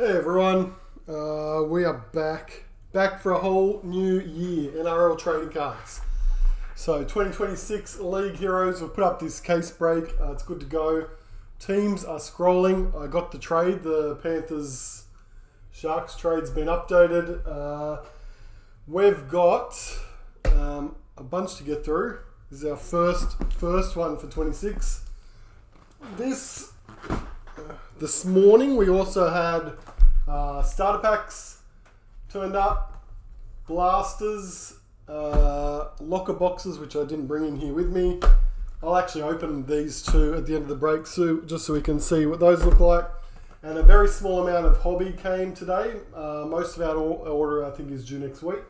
Hey everyone, we are back for a whole new year NRL trading cards. So 2026 League Heroes, we've put up this case break, it's good to go. Teams are scrolling, I got the trade, the Panthers Sharks trade's been updated. We've got a bunch to get through. This is our first one for 26. This morning we also had starter packs turned up, blasters, locker boxes, which I didn't bring in here with me. I'll actually open these two at the end of the break just so we can see what those look like. And a very small amount of hobby came today. Most of our order I think is due next week.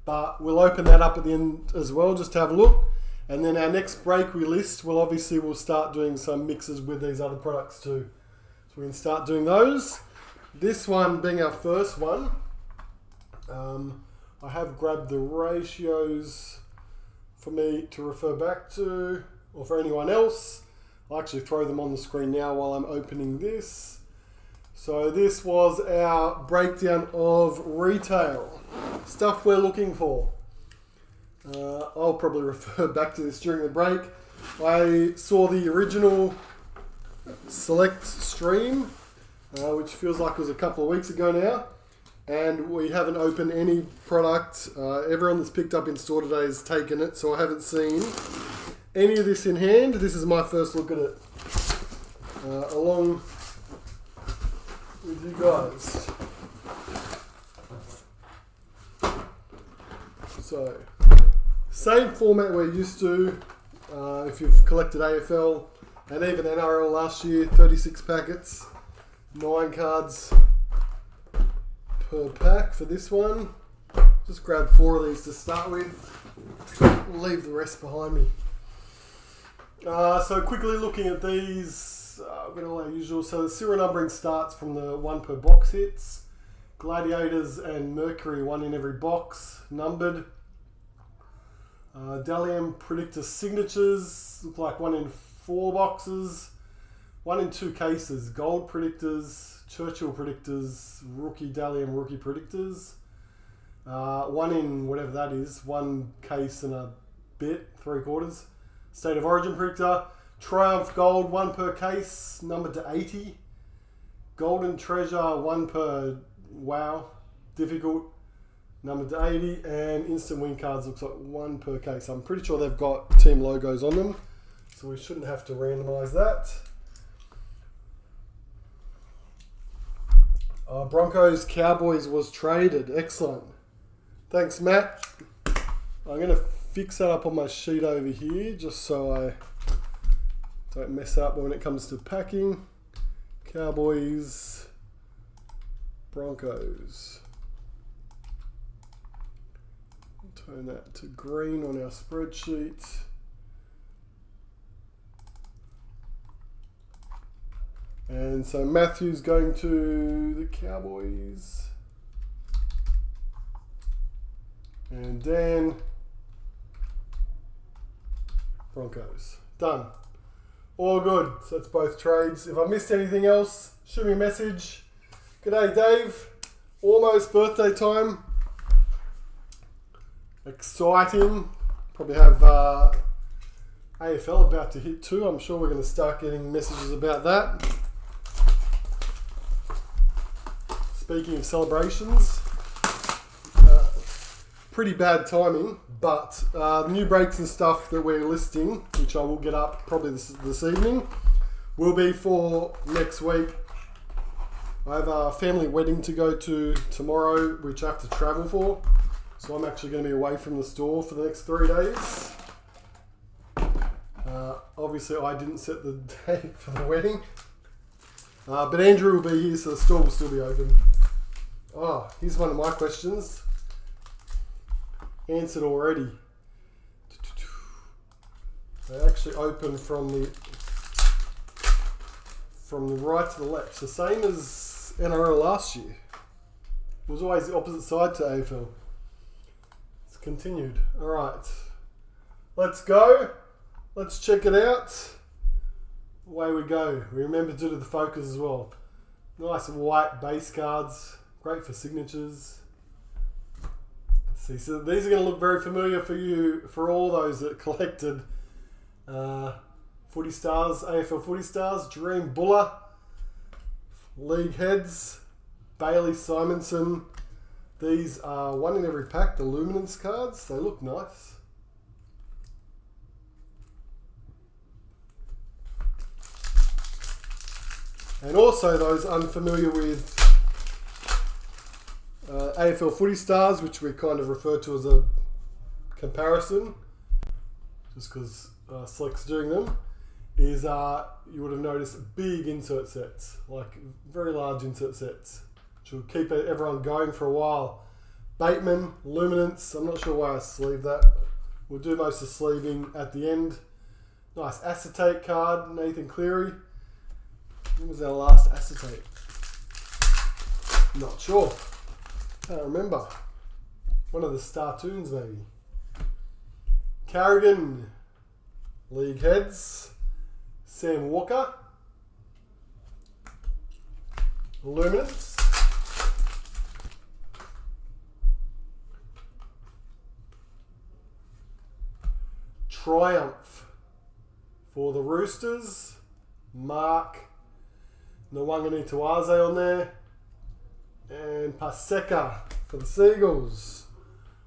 But we'll open that up at the end as well just to have a look. And then our next break we'll start doing some mixes with these other products too. So we can start doing those. This one being our first one, I have grabbed the ratios for me to refer back to, or for anyone else. I'll actually throw them on the screen now while I'm opening this. So this was our breakdown of retail, stuff we're looking for. I'll probably refer back to this during the break. I saw the original Select stream, which feels like it was a couple of weeks ago now, and we haven't opened any product. Everyone that's picked up in store today has taken it, so I haven't seen any of this in hand. This is my first look at it, along with you guys. So, same format we're used to. If you've collected AFL and even NRL last year, 36 packets, 9 cards per pack for this one. Just grab 4 of these to start with. Leave the rest behind me. So quickly looking at these, we've got all our usual. So the serial numbering starts from the 1 per box hits. Gladiators and Mercury, 1 in every box, numbered. Dalian predictor signatures, look like 1 in 4 boxes, 1 in 2 cases, gold predictors, Churchill predictors, rookie Dalian rookie predictors, 1 in whatever that is, 1 case and a bit, 3/4, State of Origin predictor, Triumph gold, 1 per case, numbered to 80, Golden Treasure, 1 per wow, difficult, numbered to 80, and instant win cards looks like 1 per case. I'm pretty sure they've got team logos on them, so we shouldn't have to randomise that. Broncos Cowboys was traded. Excellent. Thanks, Matt. I'm going to fix that up on my sheet over here just so I don't mess up when it comes to packing. Cowboys, Broncos. Turn that to green on our spreadsheet. And so Matthew's going to the Cowboys. And Dan, Broncos. Done. All good. So that's both trades. If I missed anything else, shoot me a message. G'day, Dave. Almost birthday time. Exciting. Probably have AFL about to hit too. I'm sure we're going to start getting messages about that. Speaking of celebrations, pretty bad timing, but the new breaks and stuff that we're listing, which I will get up probably this evening, will be for next week. I have a family wedding to go to tomorrow, which I have to travel for. So I'm actually going to be away from the store for the next 3 days. Obviously, I didn't set the date for the wedding. But Andrew will be here, so the store will still be open. Oh, here's one of my questions. Answered already. They actually open from the right to the left. So same as NRL last year. It was always the opposite side to AFL. It's continued. Alright. Let's go. Let's check it out. Away we go. We remember to do the focus as well. Nice white base cards. Great for signatures. Let's see, so these are going to look very familiar for you, for all those that collected Footy Stars, AFL Footy Stars. Dream Buller, League Heads, Bailey Simonson. These are one in every pack, the Luminance cards. They look nice. And also those unfamiliar with AFL Footy Stars, which we kind of refer to as a comparison, just because Select's doing them, is you would have noticed big insert sets, like very large insert sets, which will keep everyone going for a while. Bateman, Luminance, I'm not sure why I sleeve that. We'll do most of the sleeving at the end. Nice acetate card, Nathan Cleary. When was our last acetate? Not sure. Can't remember. One of the Startoons maybe. Carrigan, League Heads. Sam Walker, Luminance. Triumph for the Roosters. Mark Nwangani Tuaze on there. And Paseka for the Seagulls.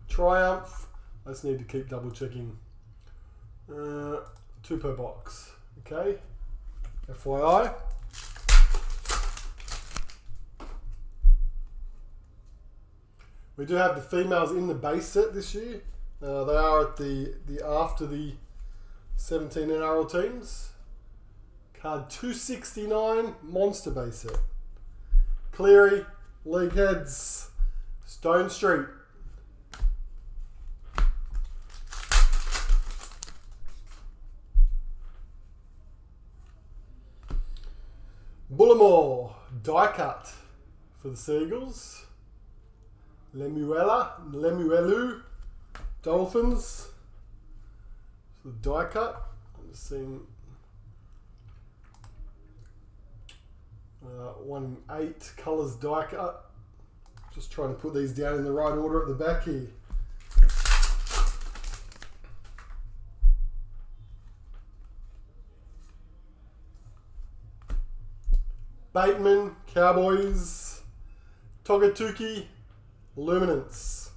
Triumph. I just need to keep double checking. 2 per box. Okay. FYI. We do have the females in the base set this year. They are at the after the 17 NRL teams. Card 269, monster base set. Cleary, League Heads, Stone Street. Bullimore, die cut for the Seagulls. Lemuelu, Dolphins. So the die cut. I'm just seeing 1 in 8 colours die cut. Just trying to put these down in the right order at the back here. Bateman, Cowboys, Togatuki, Luminance.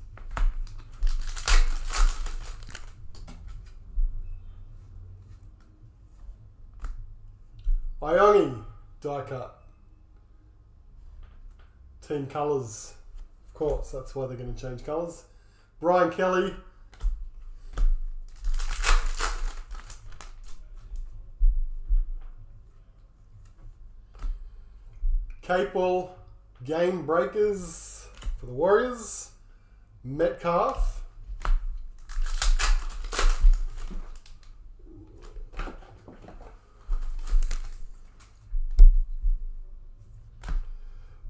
Iongi, die cut. Team colours, of course, that's why they're going to change colours. Brian Kelly. Capewell, Game Breakers for the Warriors. Metcalf.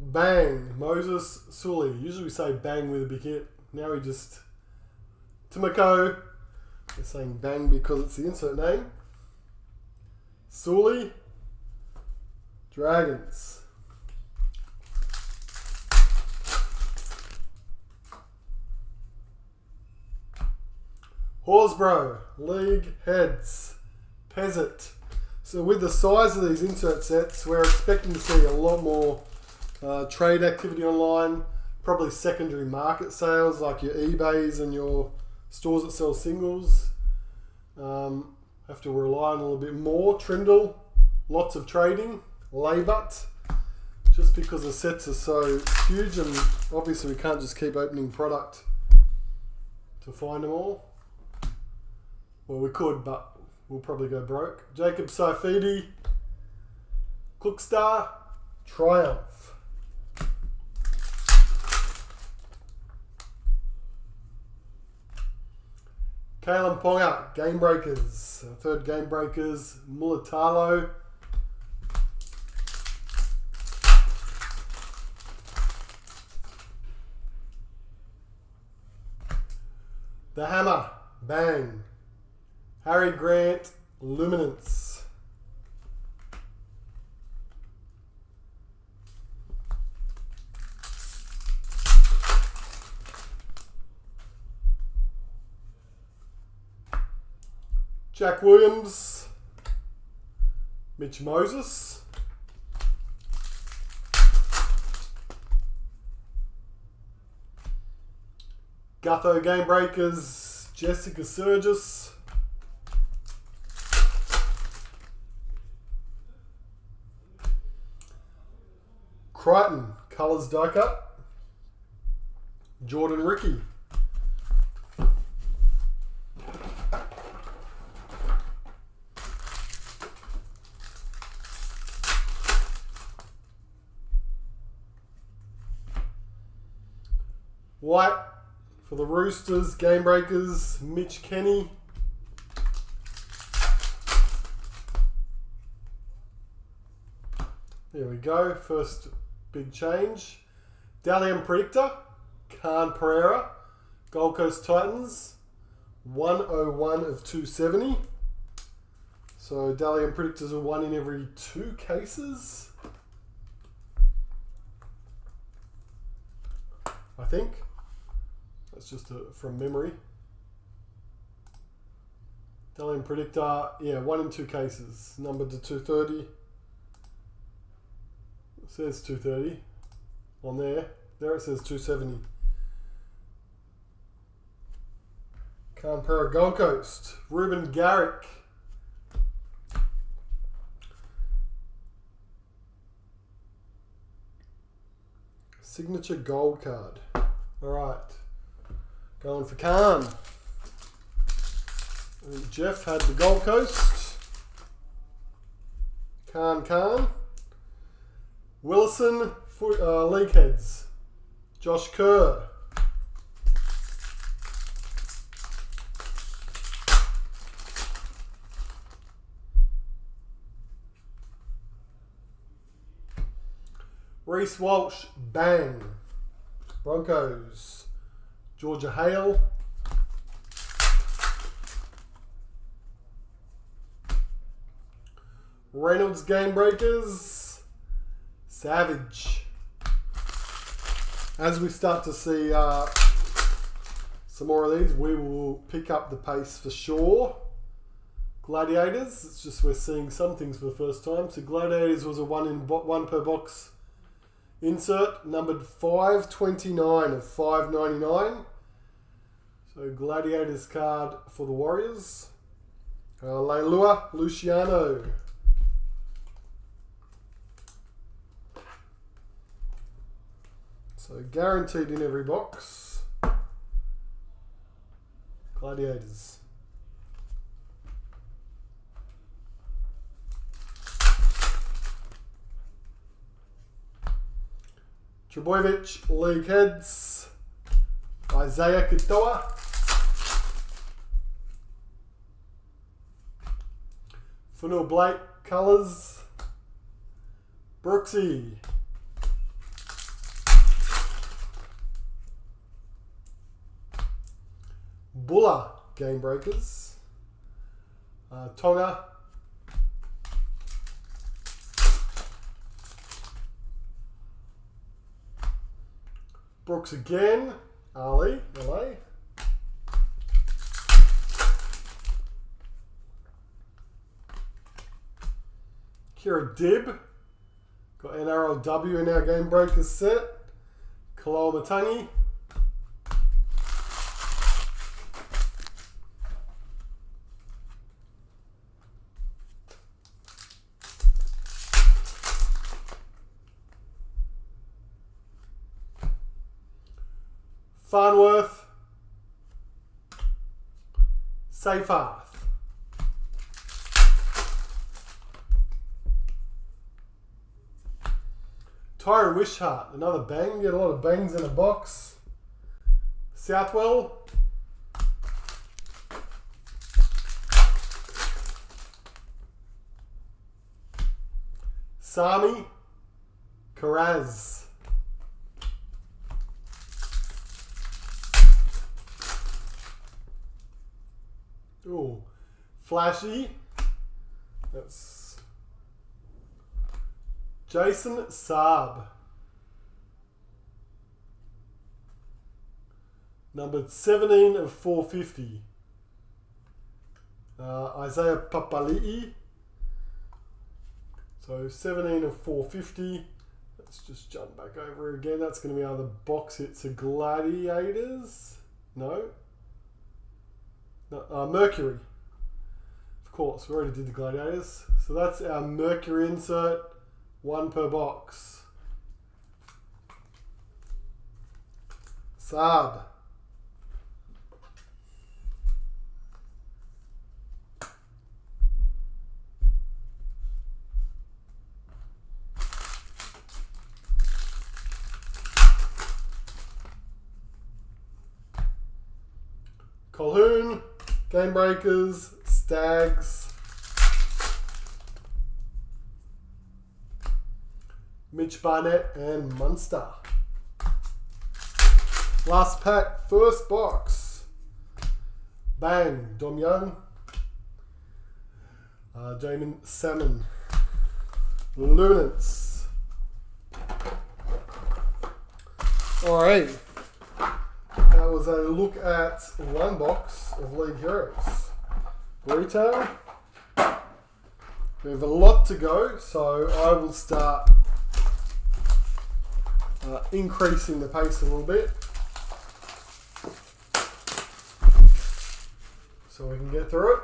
Bang, Moses Sully. Usually we say bang with a big hit. Now we just... Timoko. We're saying bang because it's the insert name. Sully. Dragons. Horsbrough, League Heads, Peasant. So with the size of these insert sets, we're expecting to see a lot more trade activity online, probably secondary market sales like your eBays and your stores that sell singles. Have to rely on a little bit more. Trindle, lots of trading. Laybutt, just because the sets are so huge and obviously we can't just keep opening product to find them all. Well, we could, but we'll probably go broke. Jacob Saifidi, Cookstar, Triumph. Kalen Ponga, Game Breakers. Third Game Breakers, Mulatalo. The Hammer, Bang. Harry Grant, Luminance. Jack Williams, Mitch Moses, Gutho Game Breakers, Jessica Surgis, Crichton Colours Die Cut, Jordan Ricky, White for the Roosters, Game Breakers, Mitch Kenny. There we go, first big change. Dalian Predictor, Khan Pereira, Gold Coast Titans, 101 of 270. So Dalian Predictors are 1 in every 2 cases, I think. That's just from memory. Dalian Predictor, yeah, 1 in 2 cases, numbered to 230. It says 230 on there. There it says 270. Canberra Gold Coast, Ruben Garrick. Signature gold card. All right. Going for Khan. And Jeff had the Gold Coast. Khan. Willison, League Heads. Josh Kerr. Reece Walsh, Bang. Broncos. Georgia Hale. Reynolds Game Breakers. Savage. As we start to see some more of these, we will pick up the pace for sure. Gladiators, it's just we're seeing some things for the first time. So Gladiators was a 1 per box insert, numbered 529 of 599. So Gladiators card for the Warriors. Leilua Luciano. So guaranteed in every box. Gladiators. Trebojevic, League Heads. Isaiah Katoa. Funil Blake, Colours. Brooksy. Buller, Game Breakers. Tonga. Brooks again. Ali, LA. Kira Dibb. Got NRLW in our Game Breakers set. Kaloa Matangi. Farnworth, Seyfarth, Tyron Wishart, another bang, get a lot of bangs in a box. Southwell, Sami, Karaz. Ooh, Flashy. That's Jason Saab. Numbered 17 of 450. Isaiah Papali'i. So 17 of 450. Let's just jump back over again. That's going to be either box hits or Gladiators. No. Mercury. Of course, we already did the Gladiators. So that's our Mercury insert. 1 per box. Saab. Colhoun, Game Breakers, Stags, Mitch Barnett, and Munster. Last pack, first box. Bang, Dom Young, Jamin Salmon, Luminance. Alright. That was a look at one box of League Heroes. Retail. We have a lot to go, so I will start increasing the pace a little bit so we can get through it.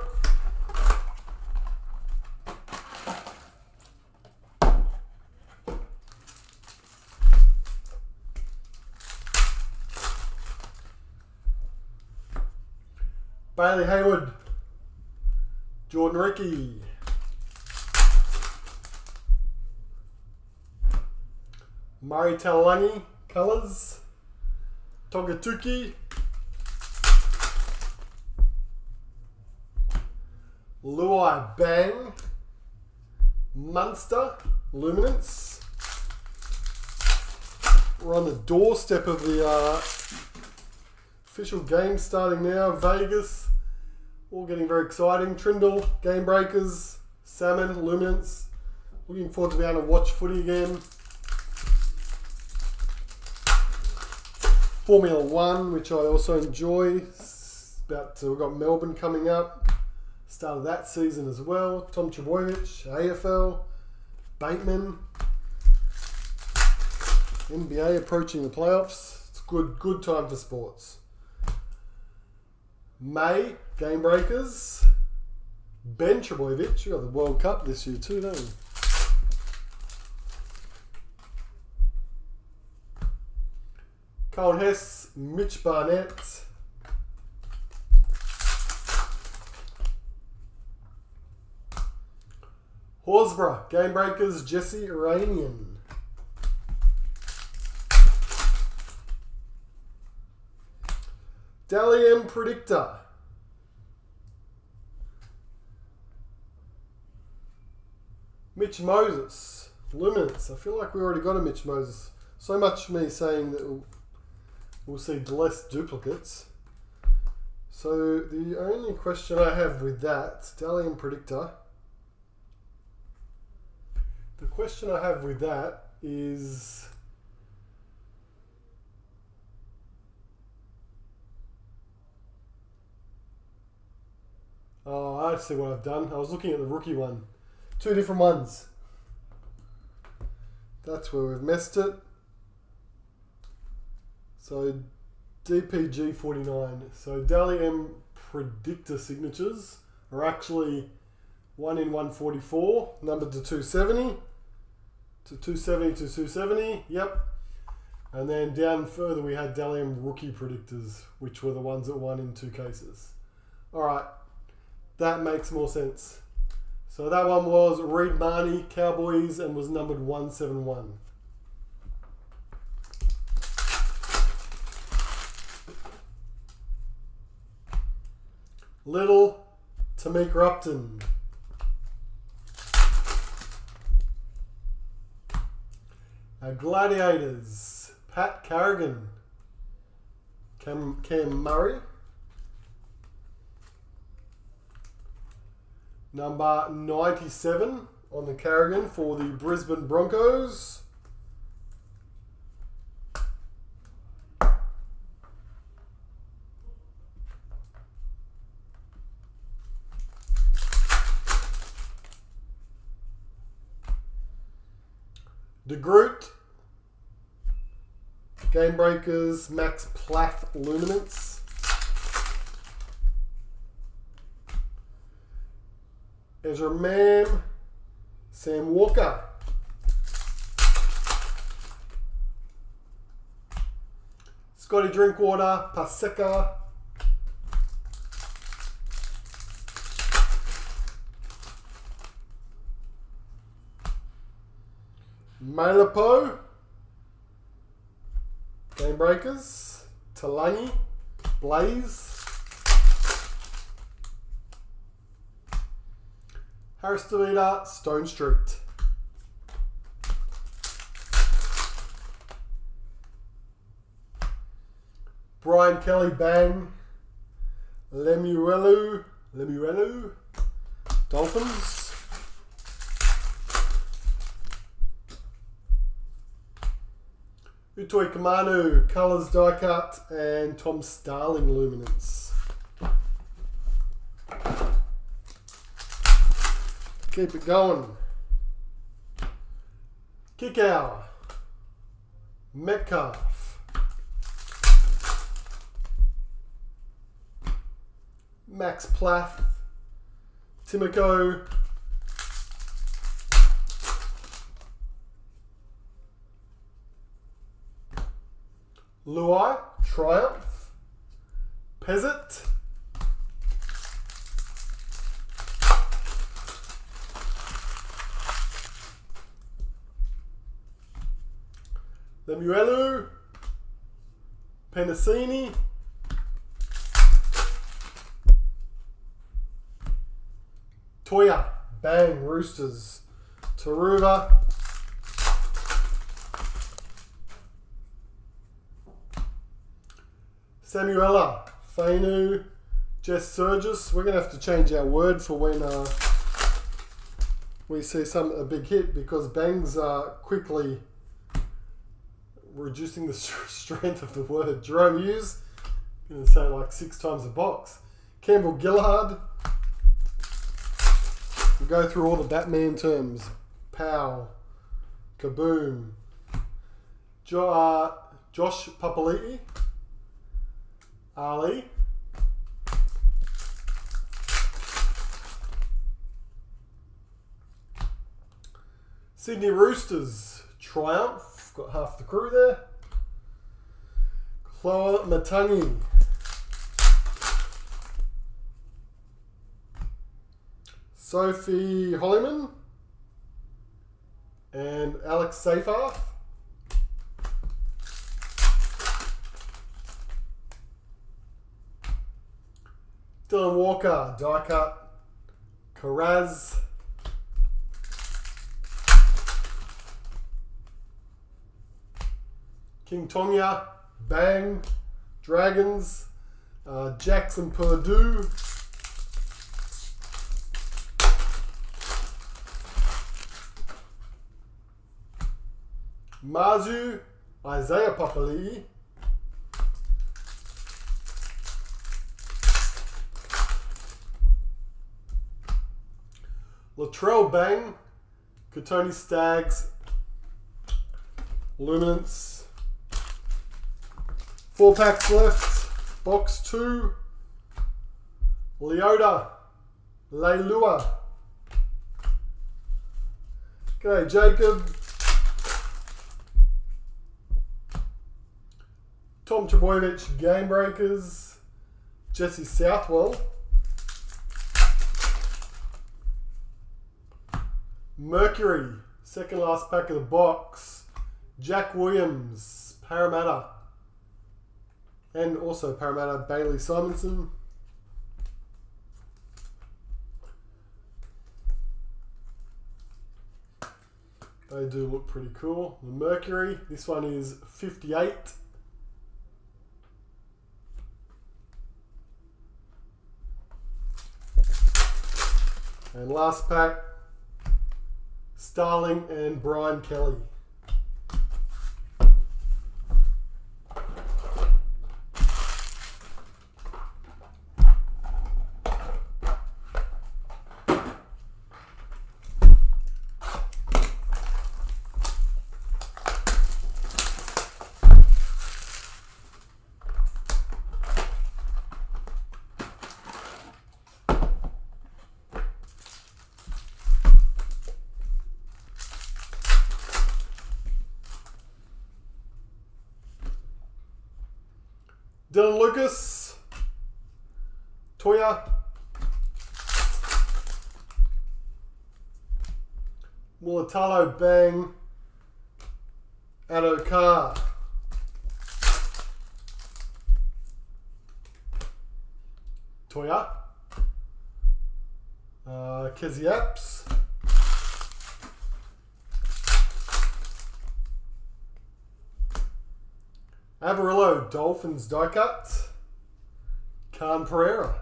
Bailey Hayward, Jordan Ricky, Murray Talangi, Colours, Togatuki, Luai Bang, Munster, Luminance. We're on the doorstep of the official game starting now. Vegas, all getting very exciting. Trindle, Game Breakers, Salmon, Luminance. Looking forward to being able to watch footy again. Formula 1, which I also enjoy. We've got Melbourne coming up. Start of that season as well. Tom Trbojevic, AFL, Bateman. NBA approaching the playoffs. It's good time for sports. May, Game Breakers. Ben Trbojevic, you got the World Cup this year too, don't you? Colin Hess, Mitch Barnett. Horsburgh, Game Breakers, Jesse Iranian. Dalian Predictor. Mitch Moses, Luminance. I feel like we already got a Mitch Moses. So much for me saying that we'll see less duplicates. So the only question I have with that, Dalian Predictor. The question I have with that is, oh, I see what I've done. I was looking at the rookie one. 2 different ones. That's where we've messed it. So DPG 49. So Dalian Predictor signatures are actually 1 in 144, numbered to 270. To 270 to 270, yep. And then down further we had Dalian Rookie Predictors, which were the ones that won in 2 cases. Alright, that makes more sense. So that one was Reed Marnie, Cowboys, and was numbered 171. Little, Tamik Upton. Gladiators, Pat Carrigan, Cam Murray, number 97 on the Carrigan for the Brisbane Broncos. DeGroot, Game Breakers, Max Plath Luminance, Ezra Mam, Sam Walker, Scotty Drinkwater, Paseka, Mailapo, Game Breakers, Talangi, Blaze, Harris DeVita, Stone Street, Brian Kelly, Bang, Lemuelu, Dolphins, Utoi Kamanu, Colours Die Cut, and Tom Starling Luminance. Keep it going. Kickow, Metcalf, Max Plath, Timoko, Luai, Triumph, Pezzett, Lemuelu, Penasini, Toya, Bang, Roosters, Taruva, Samuela, Fainu, Jess Surgis. We're going to have to change our word for when we see a big hit, because Bangs are quickly reducing the strength of the word. Jerome Hughes, I'm going to say it like 6 times a box. Campbell Gillard. We'll go through all the Batman terms. Pow, Kaboom, Josh Papali'i, Ali, Sydney Roosters, Triumph, got half the crew there. Chloe Matangi, Sophie Holliman, and Alex Seyfarth. Dylan Walker, Die Cut, Karaz, King Tonga, Bang, Dragons, Jackson Purdue, Mazu, Isaiah Papali'i, Latrell Bang, Katoni Staggs, Luminance. 4 packs left. Box 2. Leota, Leilua. G'day Jacob. Tom Trebojevic, Game Breakers. Jesse Southwell. Mercury, second last pack of the box. Jack Williams, Parramatta. And also Parramatta, Bailey Simonson. They do look pretty cool. The Mercury, this one is 58. And last pack, Starling and Brian Kelly. Dylan Lucas, Toya, Mulatalo Bang, Adokar, Toya, Keziaps, Avarillo Dolphins die cut, Khan Pereira,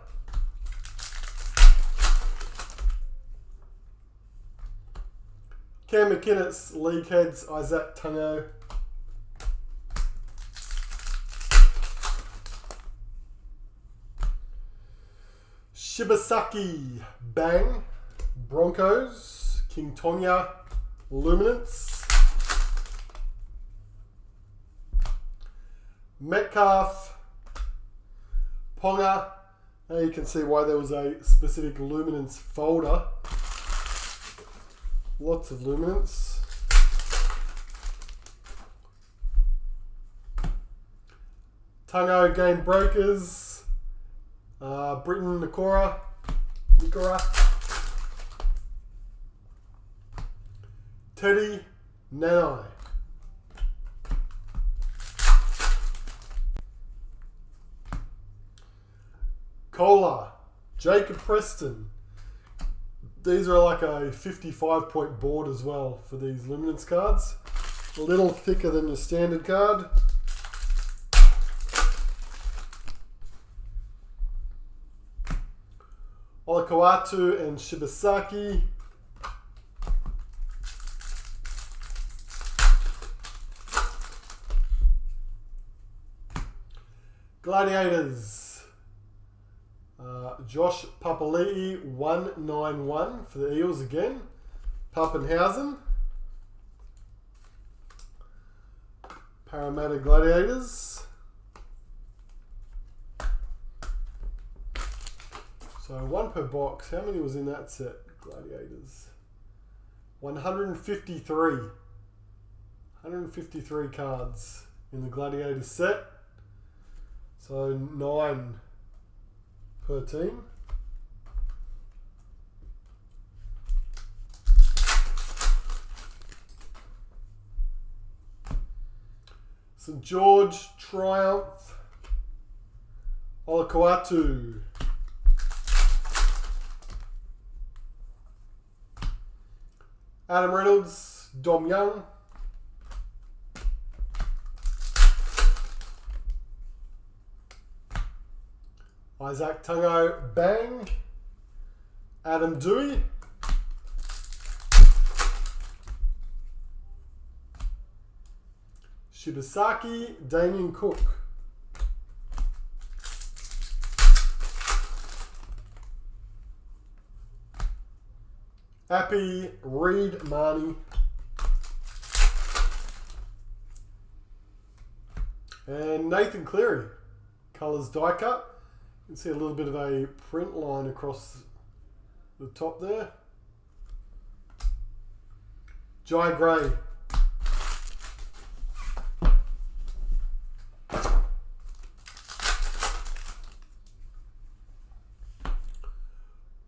Cam McInnes League Heads Isaac Tungo, Shibasaki Bang, Broncos, King Tonya, Luminance, Metcalf, Ponga. Now you can see why there was a specific Luminance folder. Lots of Luminance. Tungo Game Breakers. Britain Nikora, Teddy Nanai, Cola, Jacob Preston. These are like a 55-point board as well for these Luminance cards. A little thicker than your standard card. Olakawatu and Shibasaki. Gladiators. Josh Papali'i 191 for the Eels again. Pappenhausen. Parramatta Gladiators. So one per box. How many was in that set? Gladiators. 153. 153 cards in the Gladiators set. So 9 per team. St. George Triumph. Olakawatu. Adam Reynolds, Dom Young. Isaac Tungo Bang. Adam Dewey. Shibasaki, Damien Cook. Happy Reed Marnie. And Nathan Cleary. Colours die cut. You can see a little bit of a print line across the top there. Jai Gray.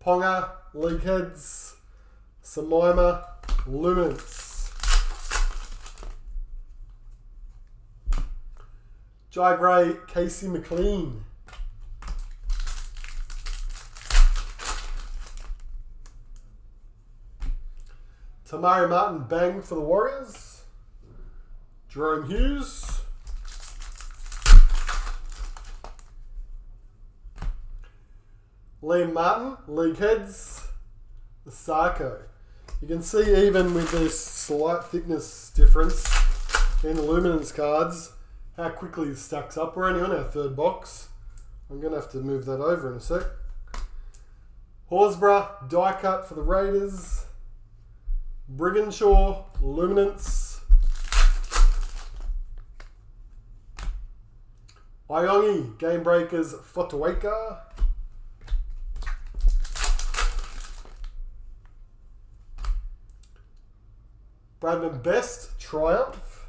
Ponga, League Heads. Samaima, Luminance. Jai Gray, Casey McLean. Tamari Martin, Bang for the Warriors. Jerome Hughes. Liam Martin, League Heads. The Sarko. You can see even with this slight thickness difference in the Luminance cards, how quickly it stacks up. We're only on our third box. I'm going to have to move that over in a sec. Horsburgh, die cut for the Raiders. Briganshaw, Luminance. Iongi, Game Breakers, Fotoweka. Bradman Best, Triumph.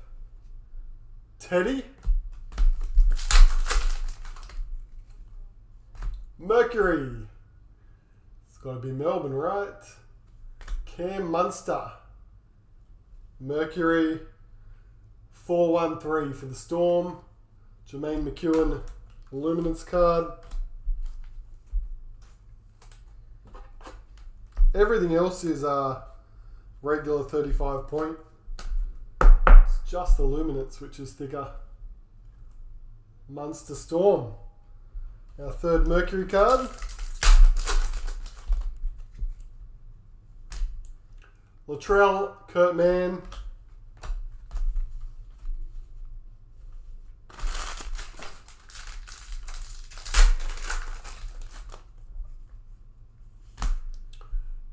Teddy. Mercury. It's got to be Melbourne, right? Cam Munster. Mercury. 413 for the Storm. Jermaine McEwen, Luminance card. Everything else is regular 35 point. It's just the Luminance which is thicker. Munster Storm. Our third Mercury card. Latrell, Kurt Mann.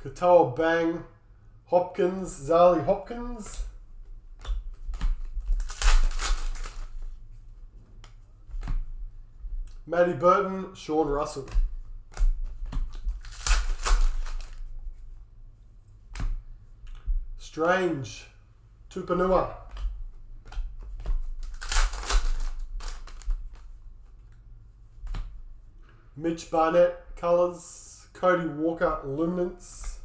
Katoa Bang, Hopkins, Zali Hopkins. Matty Burton, Sean Russell. Strange, Tupanua. Mitch Barnett, Colours. Cody Walker, Luminance.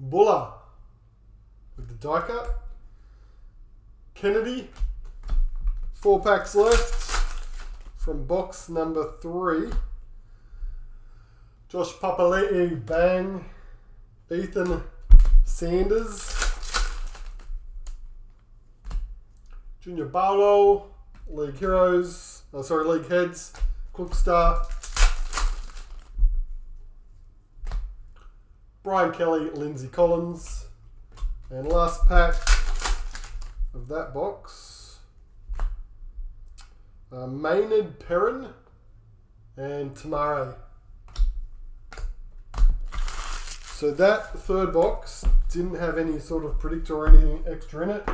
Buller with the die cut. Kennedy, 4 packs left from box number 3. Josh Papali'i, Bang. Ethan Sanders. Junior Barlow, League Heroes, League Heads, Cookstar. Brian Kelly, Lindsay Collins. And last pack of that box, Maynard Perrin and Tamare. So that third box didn't have any sort of predictor or anything extra in it.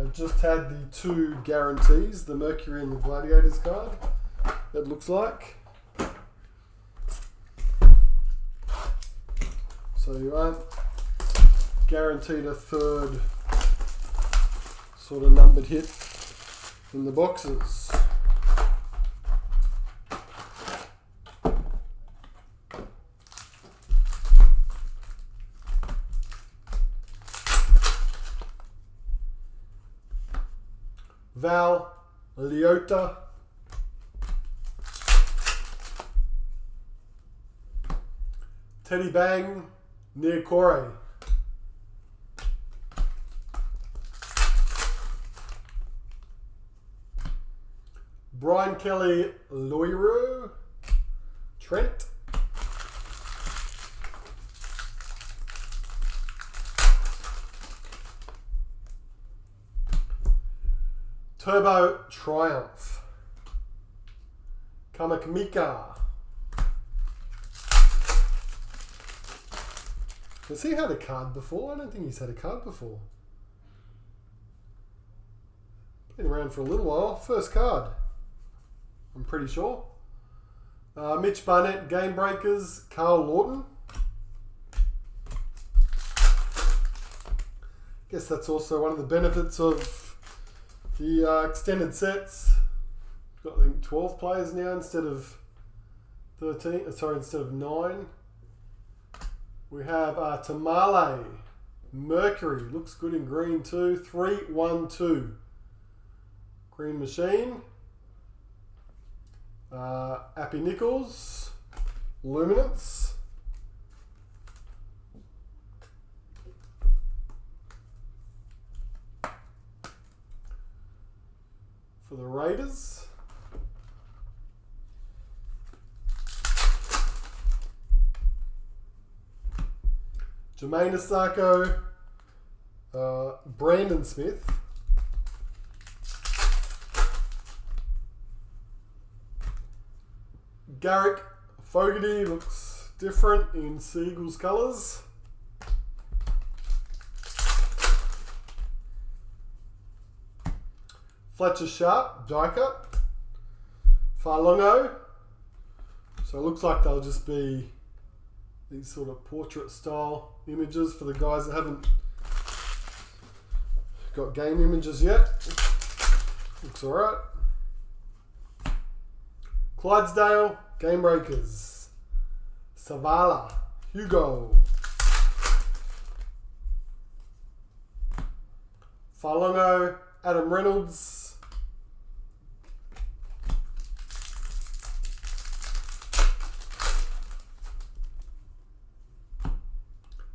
It just had the 2 guarantees, the Mercury and the Gladiators card, it looks like. So you aren't guaranteed a third sort of numbered hit in the boxes. Val Leota. Teddy Bang, Nia Corey. Brian Kelly, Loiru. Trent. Turbo Triumph. Kamakamika. Has he had a card before? I don't think he's had a card before. Been around for a little while. First card, I'm pretty sure. Mitch Barnett, Game Breakers, Carl Lawton. Guess that's also one of the benefits of the extended sets. Got, I think, 12 players now instead of 13. Sorry, instead of 9. We have Tamale, Mercury, looks good in green too. 312. Green Machine. Appy Nichols, Luminance. For the Raiders. Jermaine Asako, Brandon Smith. Garrick Fogarty looks different in Seagulls colours. Fletcher Sharp, die cut. Farlongo. So it looks like they'll just be these sort of portrait style images for the guys that haven't got game images yet. Looks alright. Clydesdale, Game Breakers. Savala, Hugo. Farlongo, Adam Reynolds.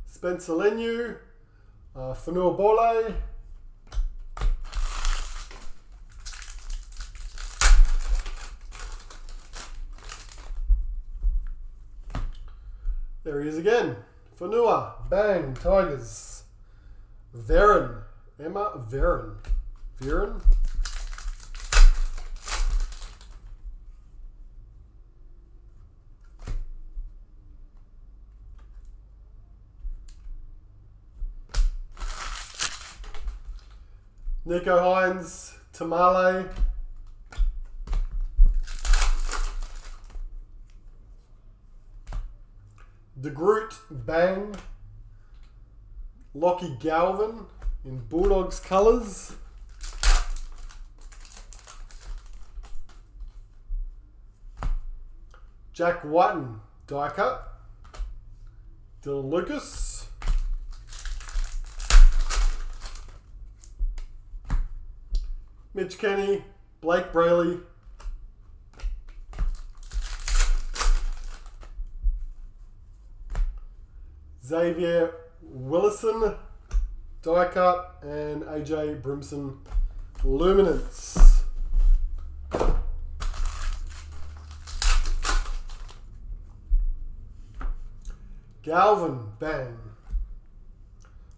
Spencer Lenu, Fanua Bole. There he is again. Fanua, bang, Tigers. Veron, Emma Veron. Veron? Nico Hines, Tamale. De Groot, bang. Lockie Galvin in Bulldogs colours. Jack Whiten, die cut. Dylan Lucas. Mitch Kenny, Blake Brayley. Xavier Willison, die cut, and AJ Brimson, Luminance. Galvin, bang.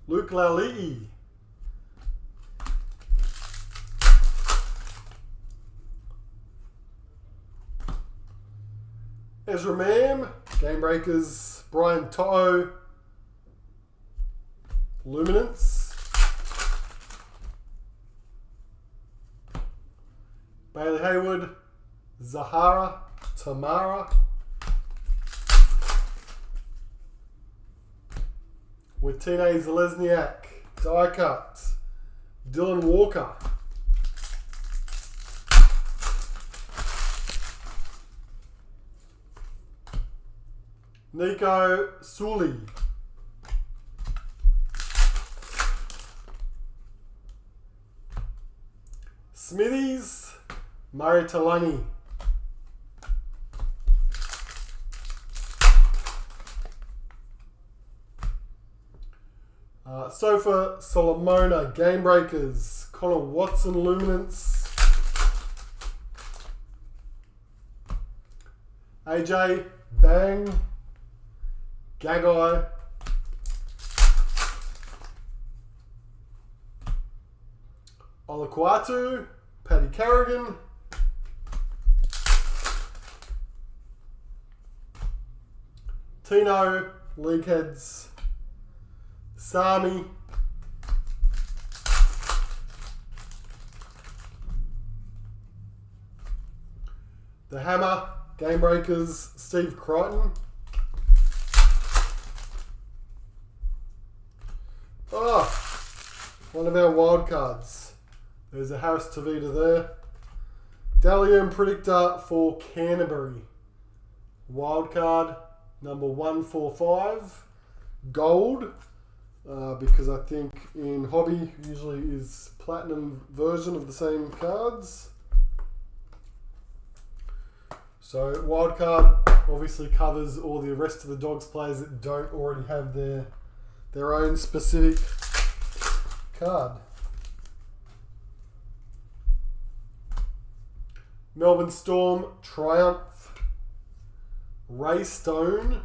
Luke Lalii. Ezra Mam, Game Breakers, Brian To'o, Luminance. Bailey Haywood, Zahara, Tamara. With Tine Zalesniak, die cut. Dylan Walker. Nico Sully. Smithies, Murray Talangi. Sofa Solomona, Game Breakers, Connor Watson, Luminance. AJ, bang. Gagai. Olaquatu, Paddy Carrigan. Tino, League Heads. Sami. The Hammer, Game Breakers, Steve Crichton. One of our wild cards. There's a Harris Tavita there. Dalium Predictor for Canterbury. Wild card number 145. Gold. Because I think in Hobby usually is platinum version of the same cards. So wild card obviously covers all the rest of the Dogs players that don't already have their own specific card. Melbourne Storm, Triumph. Ray Stone.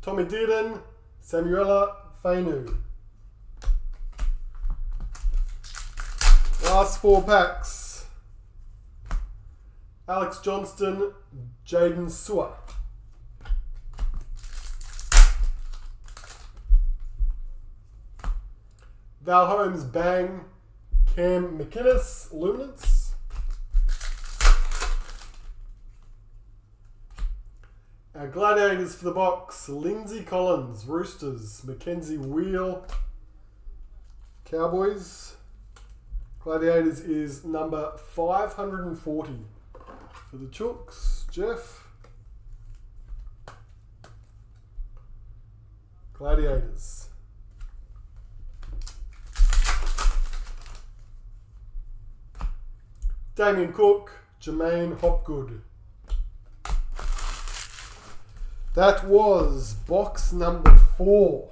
Tommy Dearden, Samuela Fainu. Last 4 packs. Alex Johnston, Jaden Sewer. Val Holmes, bang. Cam McInnes, Luminance. Our Gladiators for the box, Lindsay Collins, Roosters, Mackenzie Wheel. Cowboys. Gladiators is number 540 for the Chooks. Jeff. Gladiators. Damien Cook, Jermaine Hopgood. That was box number 4.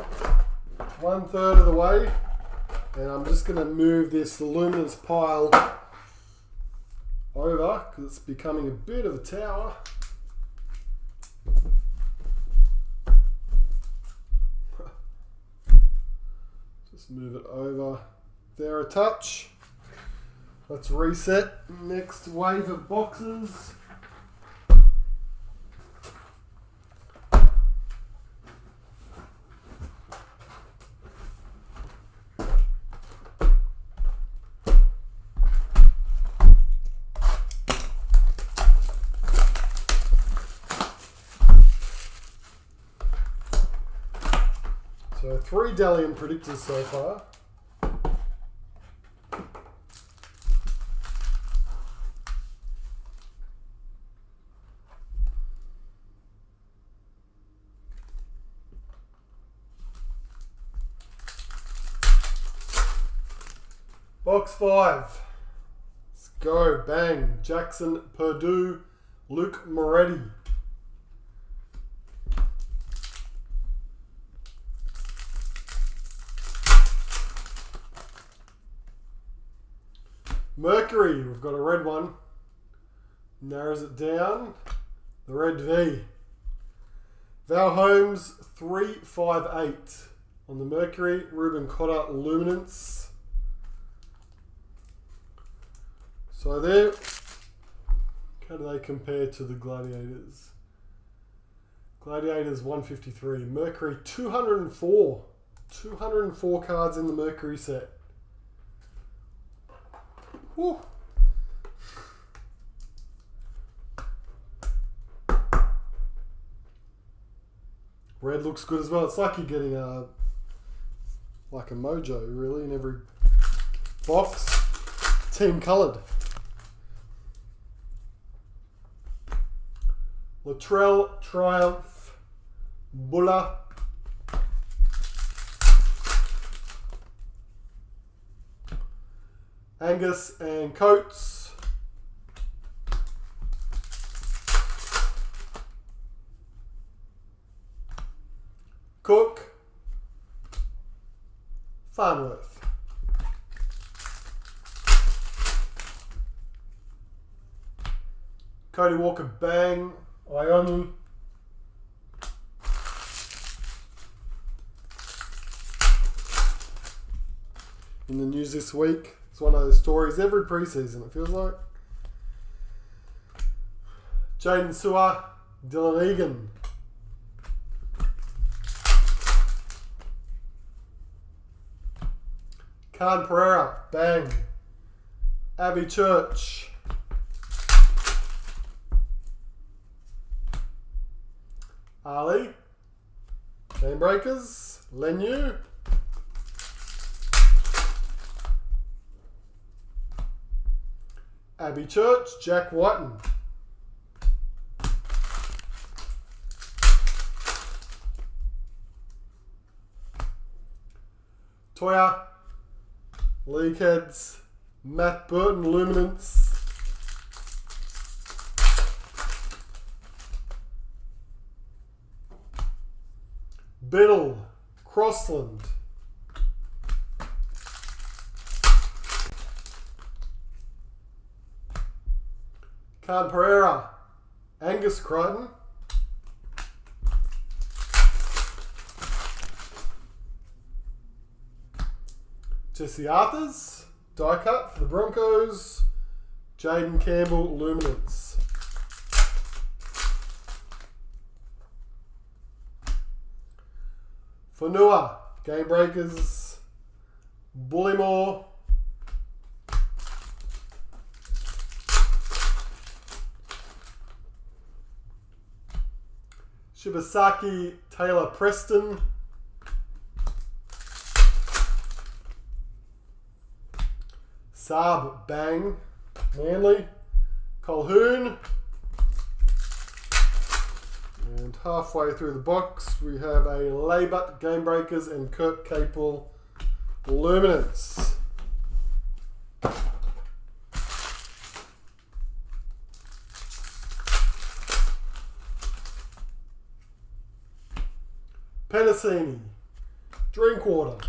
1/3 of the way. And I'm just going to move this luminance pile over because it's becoming a bit of a tower. Just move it over there a touch. Let's reset. Next wave of boxes. So 3 Dalian predictors so far. Box 5. Let's go. Bang. Jackson Purdue, Luke Moretti. Mercury, we've got a red one. Narrows it down. The red V. Val Holmes, 358 on the Mercury. Ruben Cotter, Luminance. So there, how do they compare to the Gladiators? Gladiators 153. Mercury 204. 204 cards in the Mercury set. Whew. Red looks good as well. It's like you're getting like a mojo really in every box. Team coloured. Latrell Triumph, Buller, Angus and Coates, Cook, Farnworth, Cody Walker, Bang, Ioni, in the news this week. It's one of those stories every preseason, it feels like. Jaden Sewer, Dylan Egan. Khan Pereira, Bang. Abby Church. Ali, Game Breakers, Lenu, Abby Church, Jack Whiten, Toya, League Heads, Matt Burton, Luminance, Biddle, Crossland, Khan Pereira, Angus Crichton, Jesse Arthurs, die cut for the Broncos, Jaden Campbell, Luminance. Fanua, Game Breakers, Bullymore, Shibasaki, Taylor Preston, Saab, bang. Manly. Colhoun. And halfway through the box, we have a Laybut, Game Breakers, and Kurt Capel, Luminance. Penasini, Drinkwater.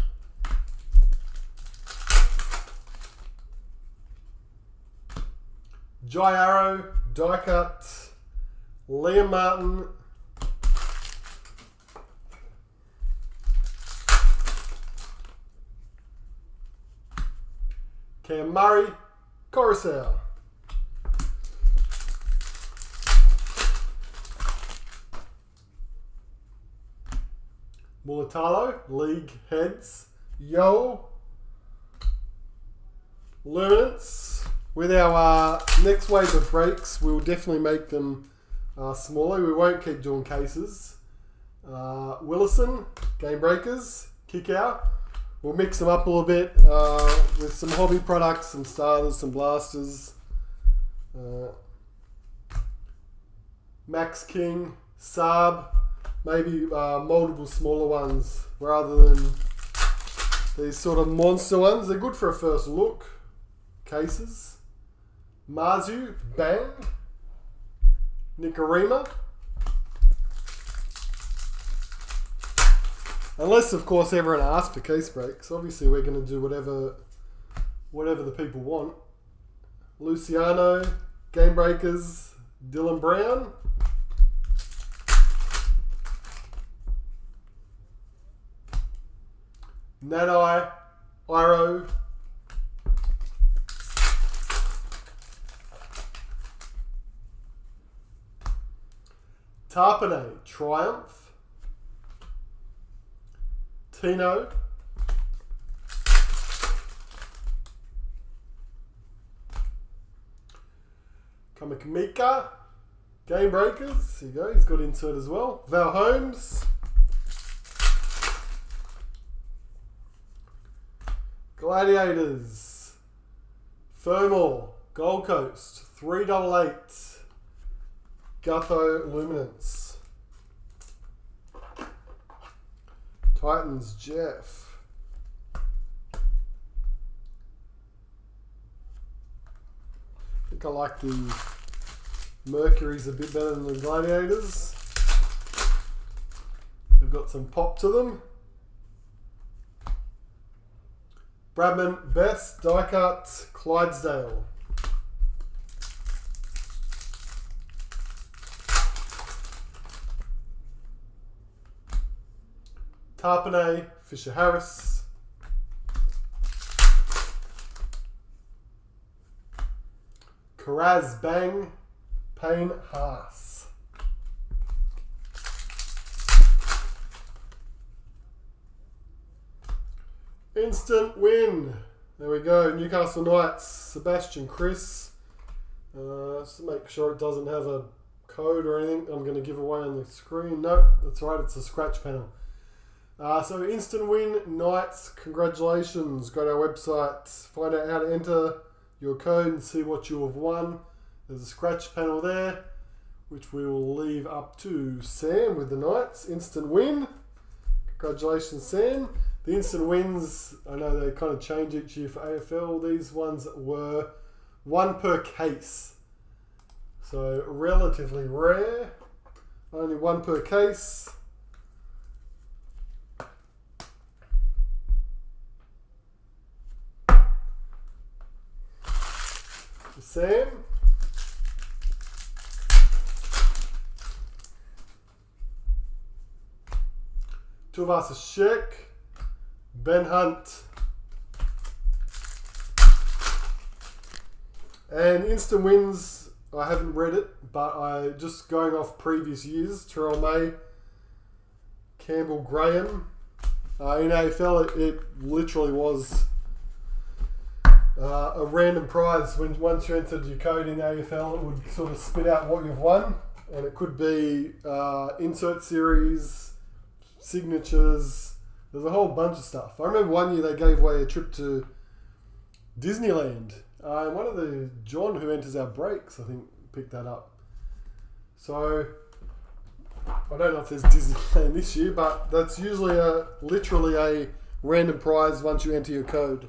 Jai Arrow, Die Cut, Liam Martin, Cam Murray, Coruscant. Mulatalo, League Heads, Yo, Luminance. With our next wave of breaks, we'll definitely make them smaller. We won't keep doing cases. Willison, Game Breakers, Kick Out. We'll mix them up a little bit with some hobby products, some starters, some blasters. Max King, Saab, maybe multiple smaller ones rather than these sort of monster ones. They're good for a first look. Cases. Mazu, bang. Nicarima. Unless, of course, everyone asks for case breaks. Obviously, we're going to do whatever the people want. Luciano, Game Breakers, Dylan Brown. Nadai, Iro. Tarpanay, Triumph. Tino. Kamakamika, Game Breakers. Here you go, he's got into it as well. Val Holmes. Gladiators. Fermor, Gold Coast. 388. Gutho, Luminance. Titans, Jeff. I think I like the Mercury's a bit better than the Gladiators. They've got some pop to them. Bradman, Best, Die Cut, Clydesdale. Tarpanay, Fisher Harris. Karaz, Bang, Payne Haas. Instant win. There we go. Newcastle Knights, Sebastian Chris. Just to make sure it doesn't have a code or anything I'm going to give away on the screen. Nope, that's right. It's a scratch panel. So instant win, Knights, congratulations. Go to our website, find out how to enter your code and see what you have won. There's a scratch panel there, which we will leave up to Sam with the Knights. Instant win. Congratulations, Sam. The instant wins, I know they kind of change each year for AFL. These ones were one per case. So relatively rare. Only one per case. Sam. Tuvasa Sheck. Ben Hunt. And instant wins, I haven't read it, but I just going off previous years. Terrell May. Campbell Graham. In AFL, it literally was a random prize. Once you entered your code in AFL, it would sort of spit out what you've won, and it could be insert series, signatures. There's a whole bunch of stuff. I remember one year they gave away a trip to Disneyland. One of the John who enters our breaks, I think, picked that up. So I don't know if there's Disneyland this year, but that's usually literally a random prize once you enter your code.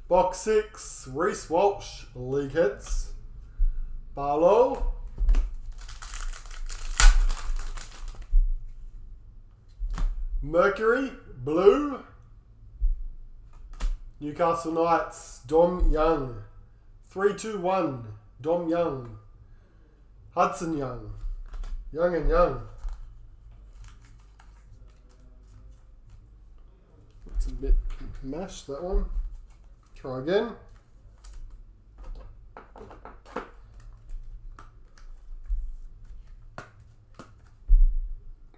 Box 6, Reece Walsh, League Heads. Barlow. Mercury, Blue. Newcastle Knights, Dom Young. 3-2-1, Dom Young. Hudson Young. Young and Young. It's a bit mashed, that one. Try again.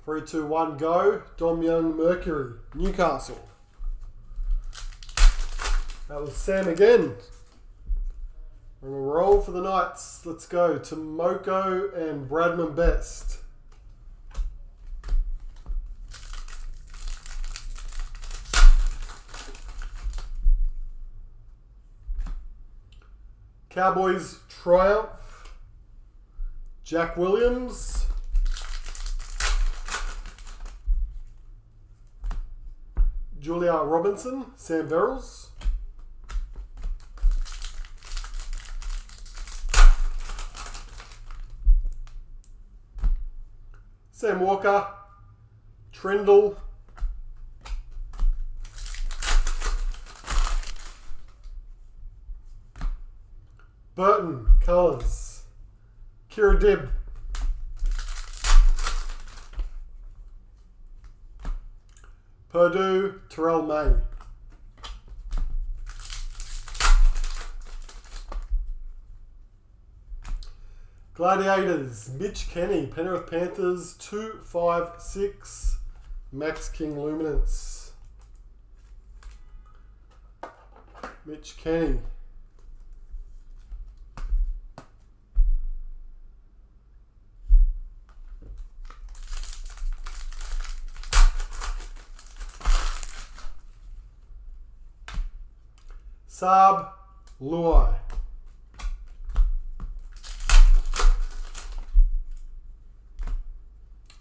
Three, two, one, go. Dom Young, Mercury, Newcastle. That was Sam again. We're going to roll for the Knights. Let's go. Tomoko and Bradman Best. Cowboys Triumph, Jack Williams, Julia Robinson, Sam Verrills, Sam Walker, Trindle, Burton, Colours, Kira Dibb, Purdue, Terrell May, Gladiators, Mitch Kenny, Penrith Panthers, 256, Max King Luminance, Mitch Kenny. Saab, Luai.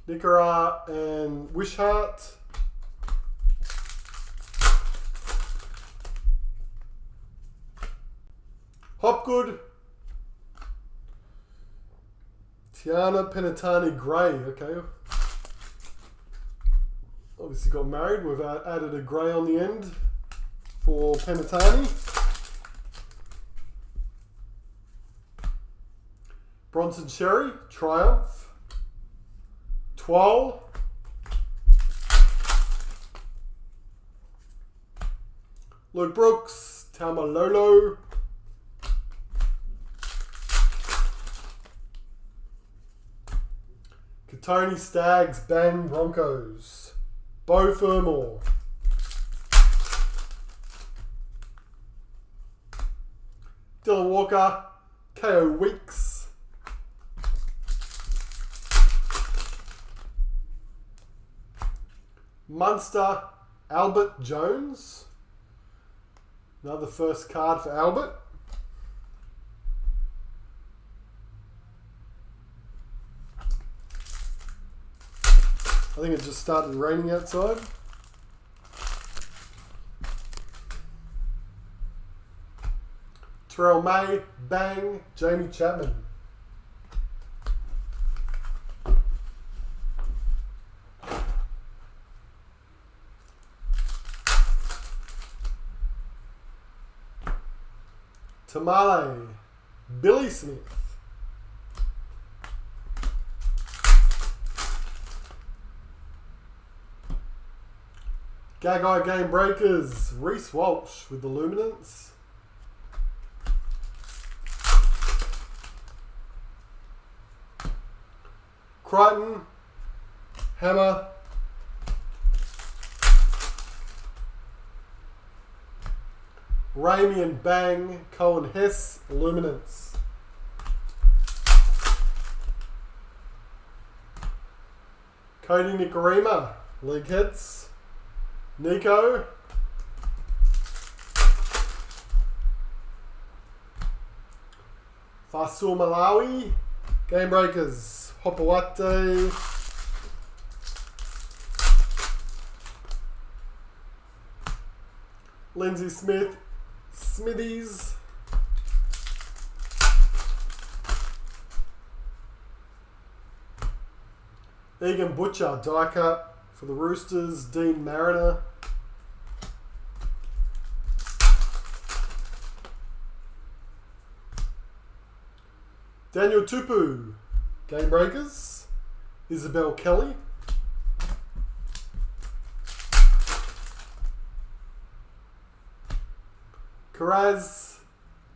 Nicara and Wishart. Hopgood. Tiana Penatani Gray, okay. Obviously got married, we've added a grey on the end for Penatani. Bronson Sherry, Triumph. Twal. Luke Brooks, Taumalolo. Katoni Stags, Bang Broncos. Bo Fermor. Dylan Walker, KO Weeks. Munster, Albert Jones. Another first card for Albert. I think it just started raining outside. Terrell May, Bang, Jamie Chapman. Tamale, Billy Smith. Gagai Game Breakers, Reece Walsh with the Luminance. Crichton, Hammer, Ramey and Bang, Cohen Hess, Luminance. Cody Nikorima, League Heads. Nico. Fasul Malawi, Game Breakers. Hopawate. Lindsay Smith, Smithies. Egan Butcher, die cut for the Roosters. Dean Mariner. Daniel Tupu, Game Breakers. Isabel Kelly. Karaz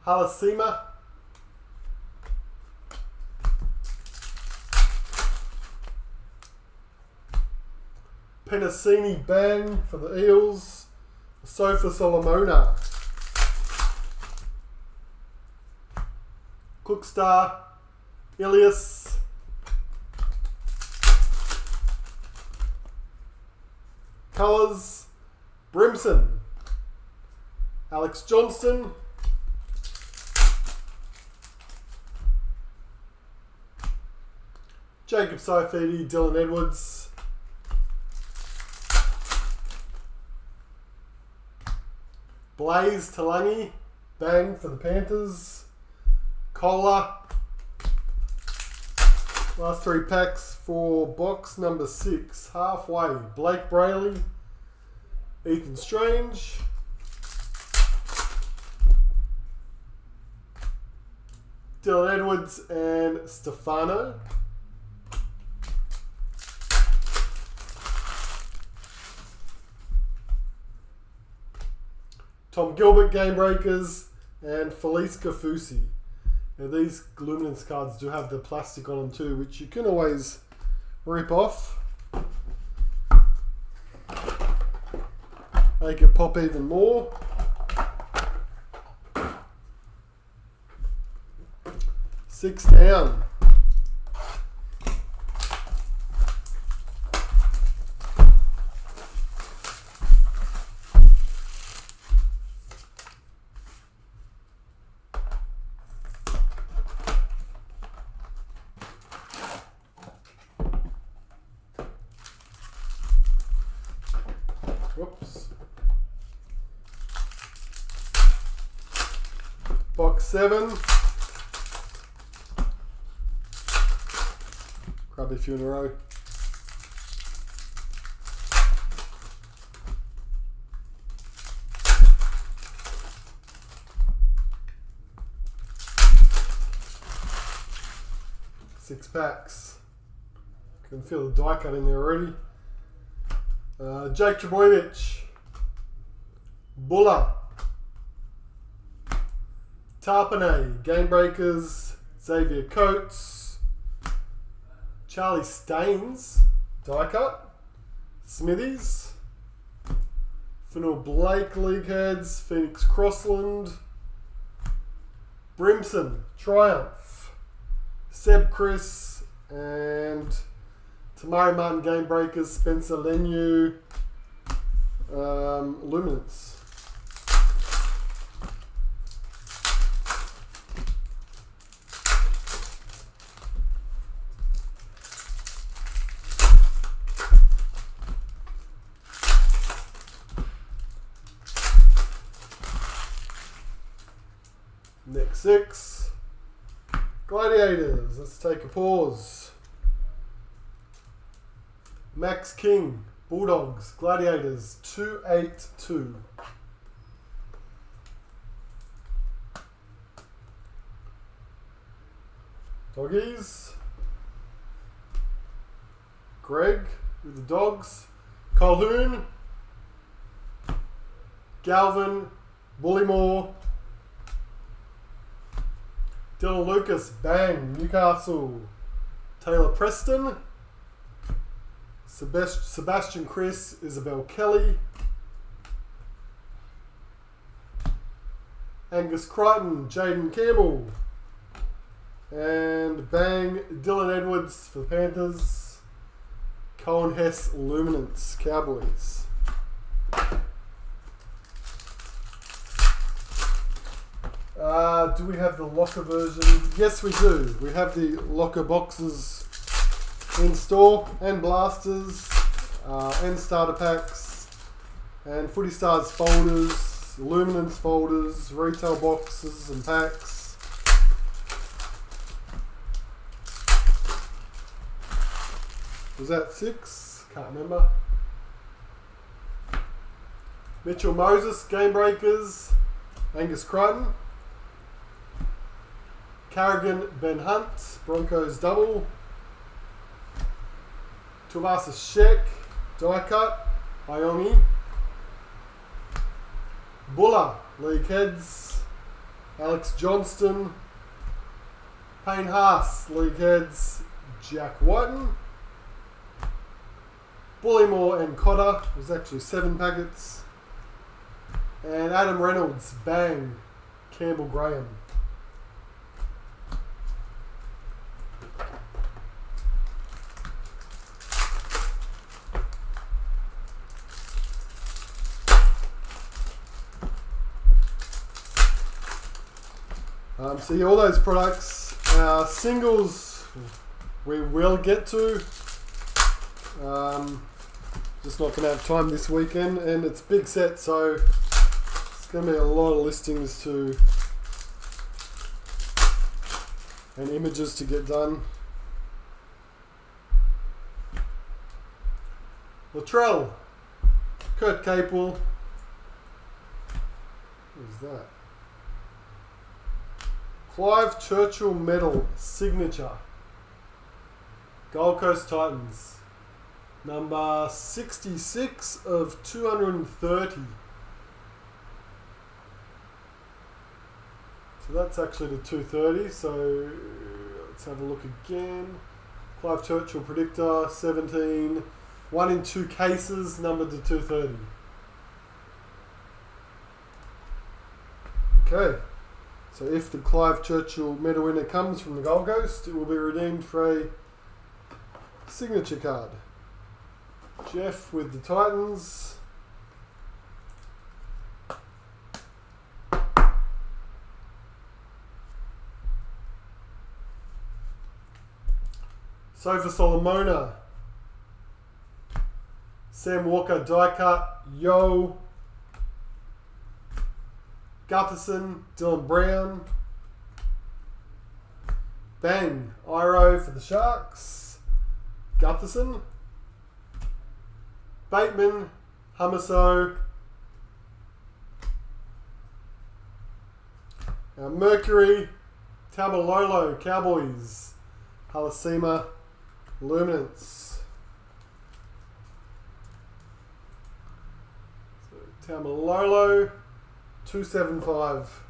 Halasima. Penasini Bang for the Eels. Sofa Solomona. Cookstar Ilias. Colours Brimson. Alex Johnston. Jacob Saifidi, Dylan Edwards. Blaze Talangi, Bang for the Panthers. Cola. Last 3 packs for box number 6. Halfway. Blake Brayley, Ethan Strange. Dylan Edwards and Stefano. Tom Gilbert, Game Breakers, and Felice Kafusi. Now these Luminance cards do have the plastic on them too, which you can always rip off. Make it pop even more. Six down. Whoops. Box 7. Grab a few in a row. Six packs. Can feel the die cut in there already. Jake Trebojevic, Buller, Tarpanay, Game Breakers, Xavier Coates, Charlie Staines, die cut, Smithies, Fennell Blake, League Heads, Phoenix Crossland, Brimson, Triumph, Seb Chris, and Tamari Martin, Game Breakers, Spencer Lenu, Luminance. Next 6. Gladiators. Let's take a pause. Max King, Bulldogs, Gladiators, 282. Doggies. Greg with the Dogs. Colhoun. Galvin, Bullymore. Dylan Lucas, Bang, Newcastle. Taylor Preston. Sebastian Chris, Isabel Kelly. Angus Crichton, Jaden Campbell. And bang, Dylan Edwards for the Panthers. Cohen Hess, Luminance, Cowboys. Do we have the locker version? Yes, we do. We have the locker boxes in store, and blasters, and starter packs, and Footy Stars folders, Luminance folders, retail boxes and packs. Was that 6? Can't remember. Mitchell Moses, Game Breakers, Angus Crichton. Carrigan Ben Hunt, Broncos double. Tuivasa Sheck, die cut, Iongi. Buller, League Heads. Alex Johnston. Payne Haas, League Heads, Jack Whiten. Bullymore and Cotter, was actually 7 packets. And Adam Reynolds, bang, Campbell Graham. So all those products, singles we will get to. Just not going to have time this weekend, and it's big set, so it's going to be a lot of listings to and images to get done. Latrell, Kurt Capel. Who's that? Clive Churchill Medal Signature. Gold Coast Titans. Number 66 of 230. So that's actually the 230. So let's have a look again. Clive Churchill Predictor 17. 1 in 2 cases numbered to 230. Okay. So if the Clive Churchill medal winner comes from the Gold Coast, it will be redeemed for a signature card. Jeff with the Titans. Sofa Solomona. Sam Walker die cut. Yo. Gutherson, Dylan Brown. Bang, Iro for the Sharks. Gutherson. Bateman, Hamaso. Mercury, Tamalolo, Cowboys. Halasima, Luminance. So, Tamalolo. 275.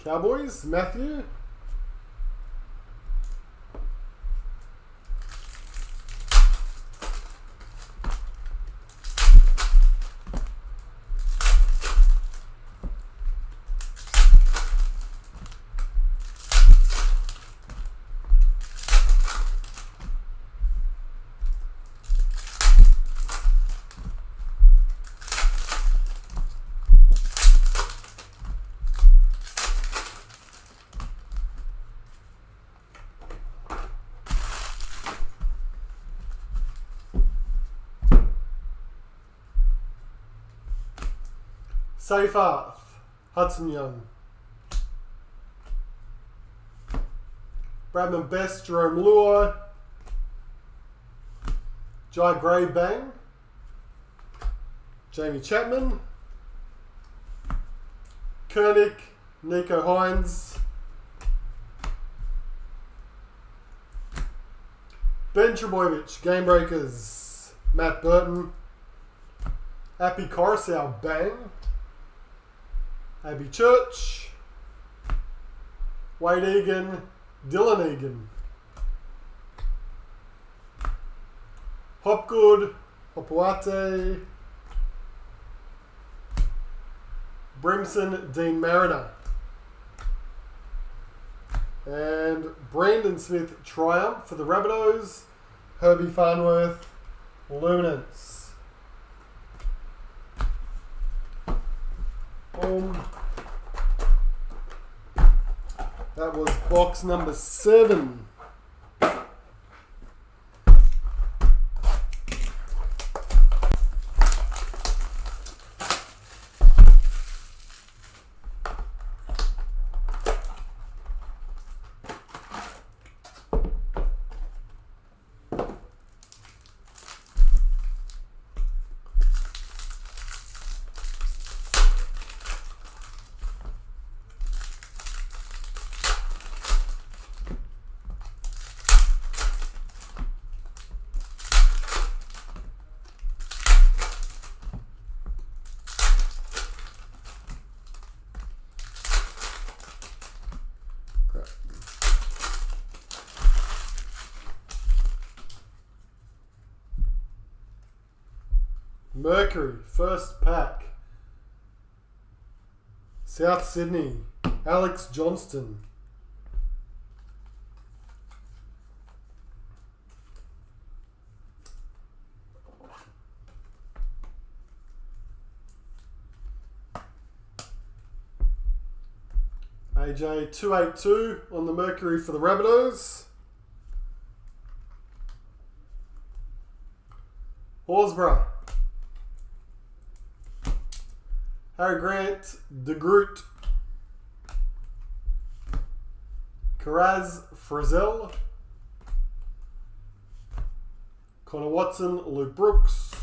Cowboys, Matthew. Safe Arth, Hudson Young. Bradman Best, Jerome Luai. Jai Gray Bang. Jamie Chapman. Koenig, Nico Hines. Ben Trebojevic, Game Breakers. Matt Burton. Appy Coruscant Bang. Abby Church, Wade Egan, Dylan Egan, Hopgood, Hopuate, Brimson, Dean Mariner, and Brandon Smith Triumph for the Rabbitohs, Herbie Farnworth, Luminance. That was box number 7. Mercury, first pack. South Sydney, Alex Johnston. AJ 282 on the Mercury for the Rabbitohs. Horsburgh. Harry Grant, De Groot, Karaz Frizzell, Connor Watson, Luke Brooks,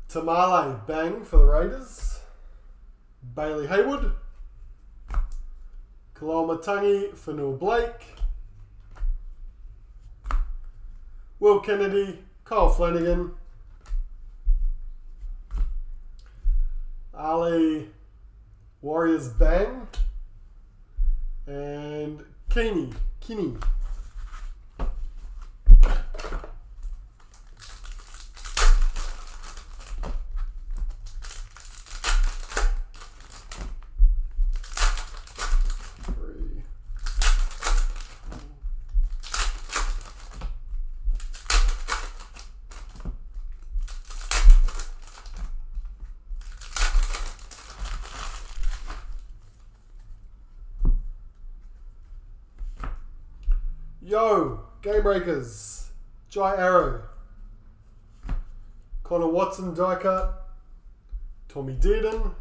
Tamale Bang for the Raiders, Bailey Haywood, Kalamatangi for Neil Blake, Will Kennedy, Kyle Flanagan, Ali Warriors Bang, and Kinney. 3. Game Breakers, Jai Arrow, Connor Watson die cut, Tommy Dearden,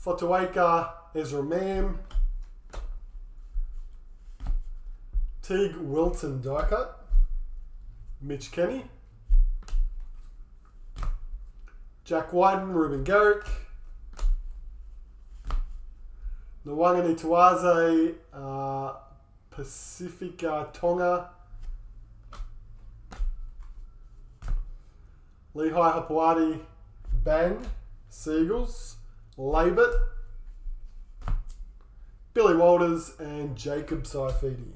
Fotuaika Ezra Mam, Teague Wilton die cut, Mitch Kenny, Jack Wyden, Ruben Garrick, Nwangani Tuaze, Pacifica Tonga, Lehigh Hapawadi, Bang, Seagulls, Labit, Billy Walters, and Jacob Saifidi.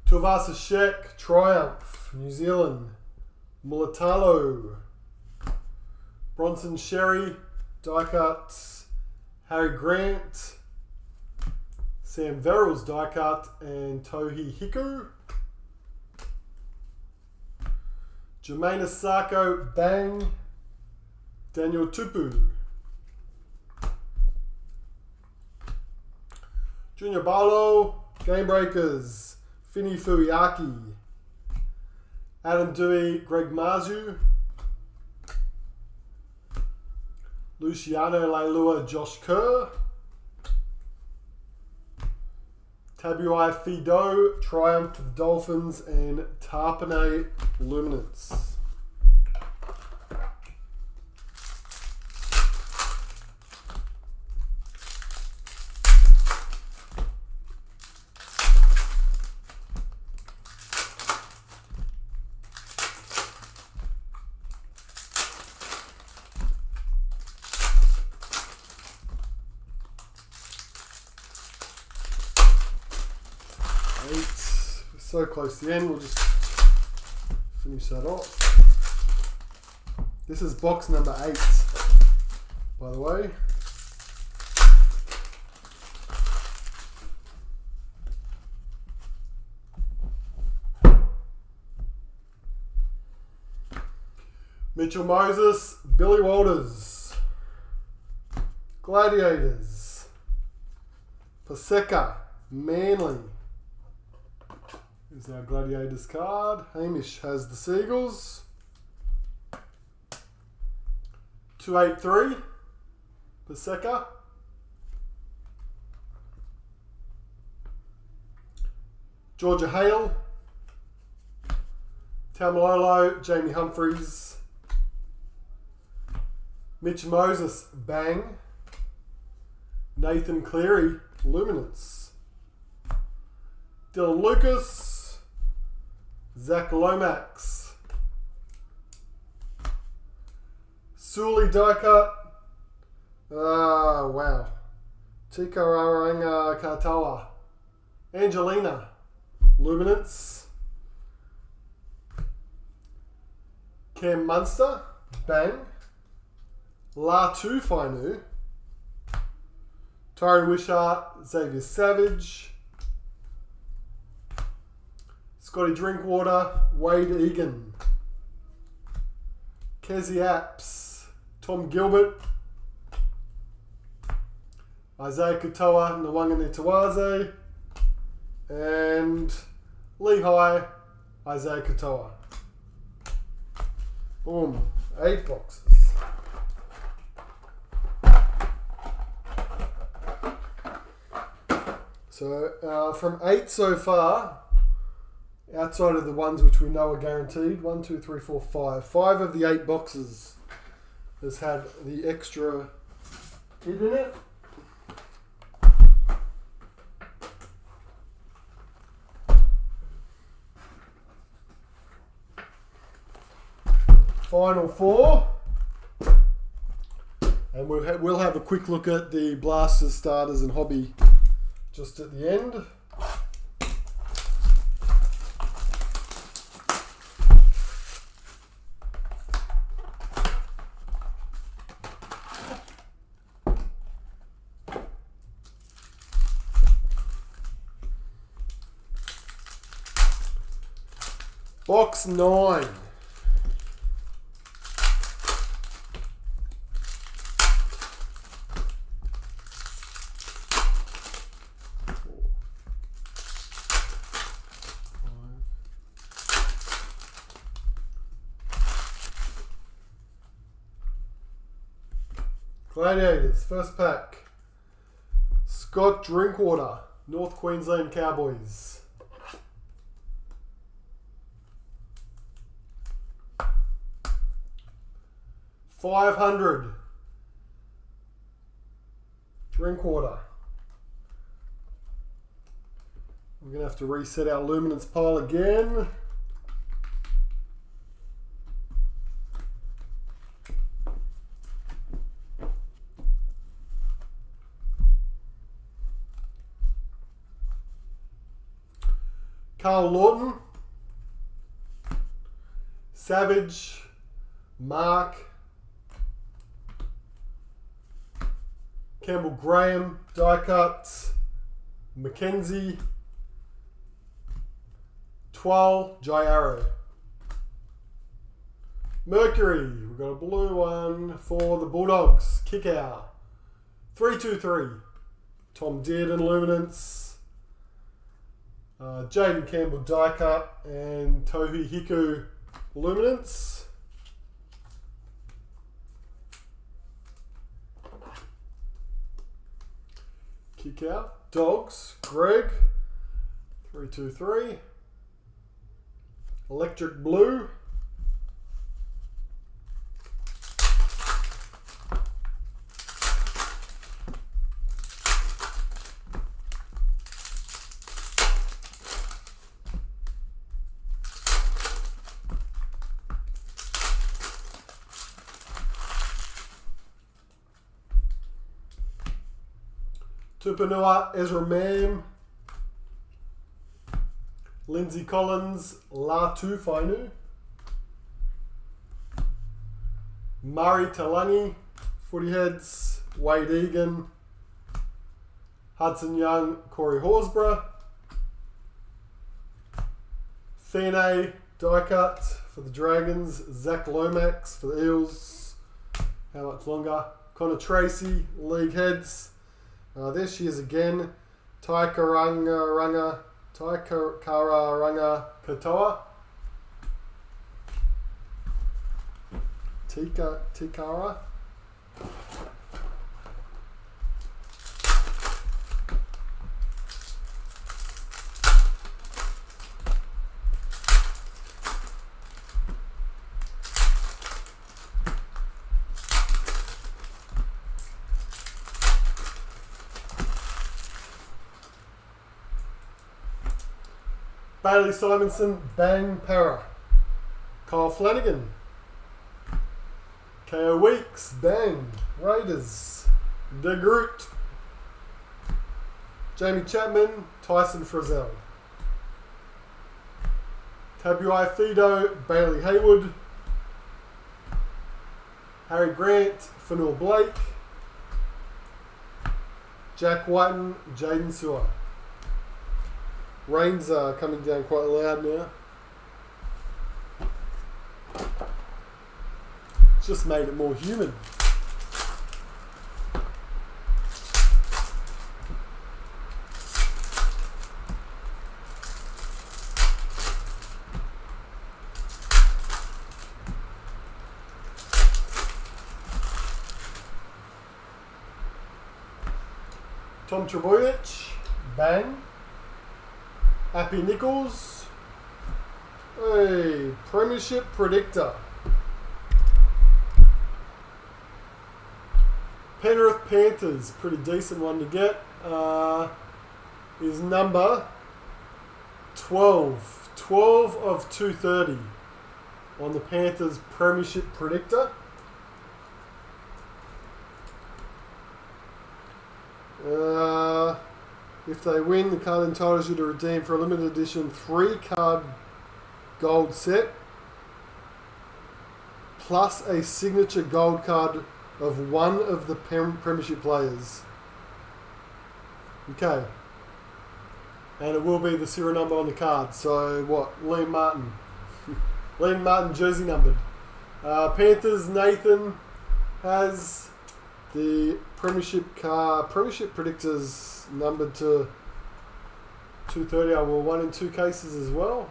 Tuivasa Sheck, Triumph, New Zealand, Mulatalo, Bronson Sherry, die cut, Harry Grant, Sam Verrills die cut, and Tohi Hiku, Jermaine Sako, Bang, Daniel Tupu, Junior Barlow, Game Breakers, Fini Fuiaki, Adam Dewey, Greg Marzu, Jacob Saifidi, Luciano Leilua, Josh Kerr. Tabuai Fido, Triumph for the Dolphins, and Tarpanay Luminance. So close to the end, we'll just finish that off. This is box number 8, by the way. Mitchell Moses, Billy Walters, Gladiators, Paseka, Manly. Here's our Gladiators card. Hamish has the Seagulls. 283, Paseka. Georgia Hale, Tamalolo, Jamie Humphreys, Mitch Moses, Bang, Nathan Cleary, Luminance, Dylan Lucas, Zach Lomax, Suli Dika, wow, Tika Raranga Katawa, Angelina, Luminance, Cam Munster, Bang, Latu Fainu, Tyrone Wishart, Xavier Savage, Scotty Drinkwater, Wade Egan, Kezi Apps, Tom Gilbert, Isaiah Katoa, Nwanga Nitawaze, and Lehigh, Isaiah Katoa. Boom, 8 boxes. So from 8 so far, outside of the ones which we know are guaranteed, 1, 2, 3, 4, 5. 5 of the 8 boxes has had the extra hit in it. Final 4. And we'll have a quick look at the Blasters, Starters and Hobby just at the end. Box 9. Gladiators, first pack. Scott Drinkwater, North Queensland Cowboys. $500. Drinkwater. We're going to have to reset our Luminance pile again. Carl Lawton, Savage, Mark, Campbell Graham, die cuts, Mackenzie, Twal, Jai Arrow. Mercury, we've got a blue one for the Bulldogs, Kick Out. 323, Tom Dearden, Luminance. Jaden Campbell die cut and Tohi Hiku Luminance. kick out. Dogs, Greg, 323. Electric Blue. Tupanua, Ezra Mam, Lindsay Collins, Latu Fainu, Murray Talangi, Footy Heads, Wade Egan, Hudson Young, Corey Horsburgh, Fene Diecut for the Dragons, Zach Lomax for the Eels, how much longer, Connor Tracy, League Heads. There she is again. Taikaranga Katoa. Tikara. Bailey Simonson, Bang Para. Kyle Flanagan. KO Weeks, Bang. Raiders. De Groot. Jamie Chapman, Tyson Frizzell. Tabuai Fido, Bailey Haywood. Harry Grant, Fanua Blake. Jack Whiten, Jaden Sewer. Rain's coming down quite loud now. It's just made it more human. Tom Trebojevic, Bang. Happy Nichols. Hey, Premiership Predictor. Penrith Panthers, pretty decent one to get. Is number 12. 12 of 230 on the Panthers Premiership Predictor. If they win, the card entitles you to redeem for a limited edition 3-card gold set plus a signature gold card of one of the Premiership players. Okay. And it will be the serial number on the card. So what? Liam Martin. Liam Martin jersey numbered. Panthers, Nathan has the Premiership Predictors numbered to 230. Well, 1 in 2 cases as well.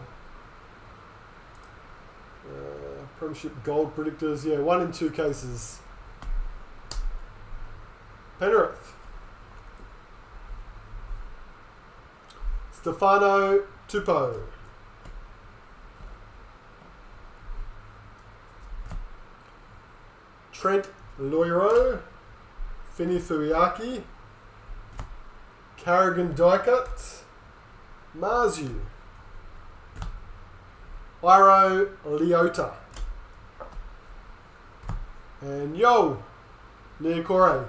Premiership Gold Predictors, yeah, 1 in 2 cases. Penrith. Stefano Tupou. Trent Loiero. Fini Fuiaki. Carrigan Diecut. Marzu. Iro Leota. And Yo Niokore.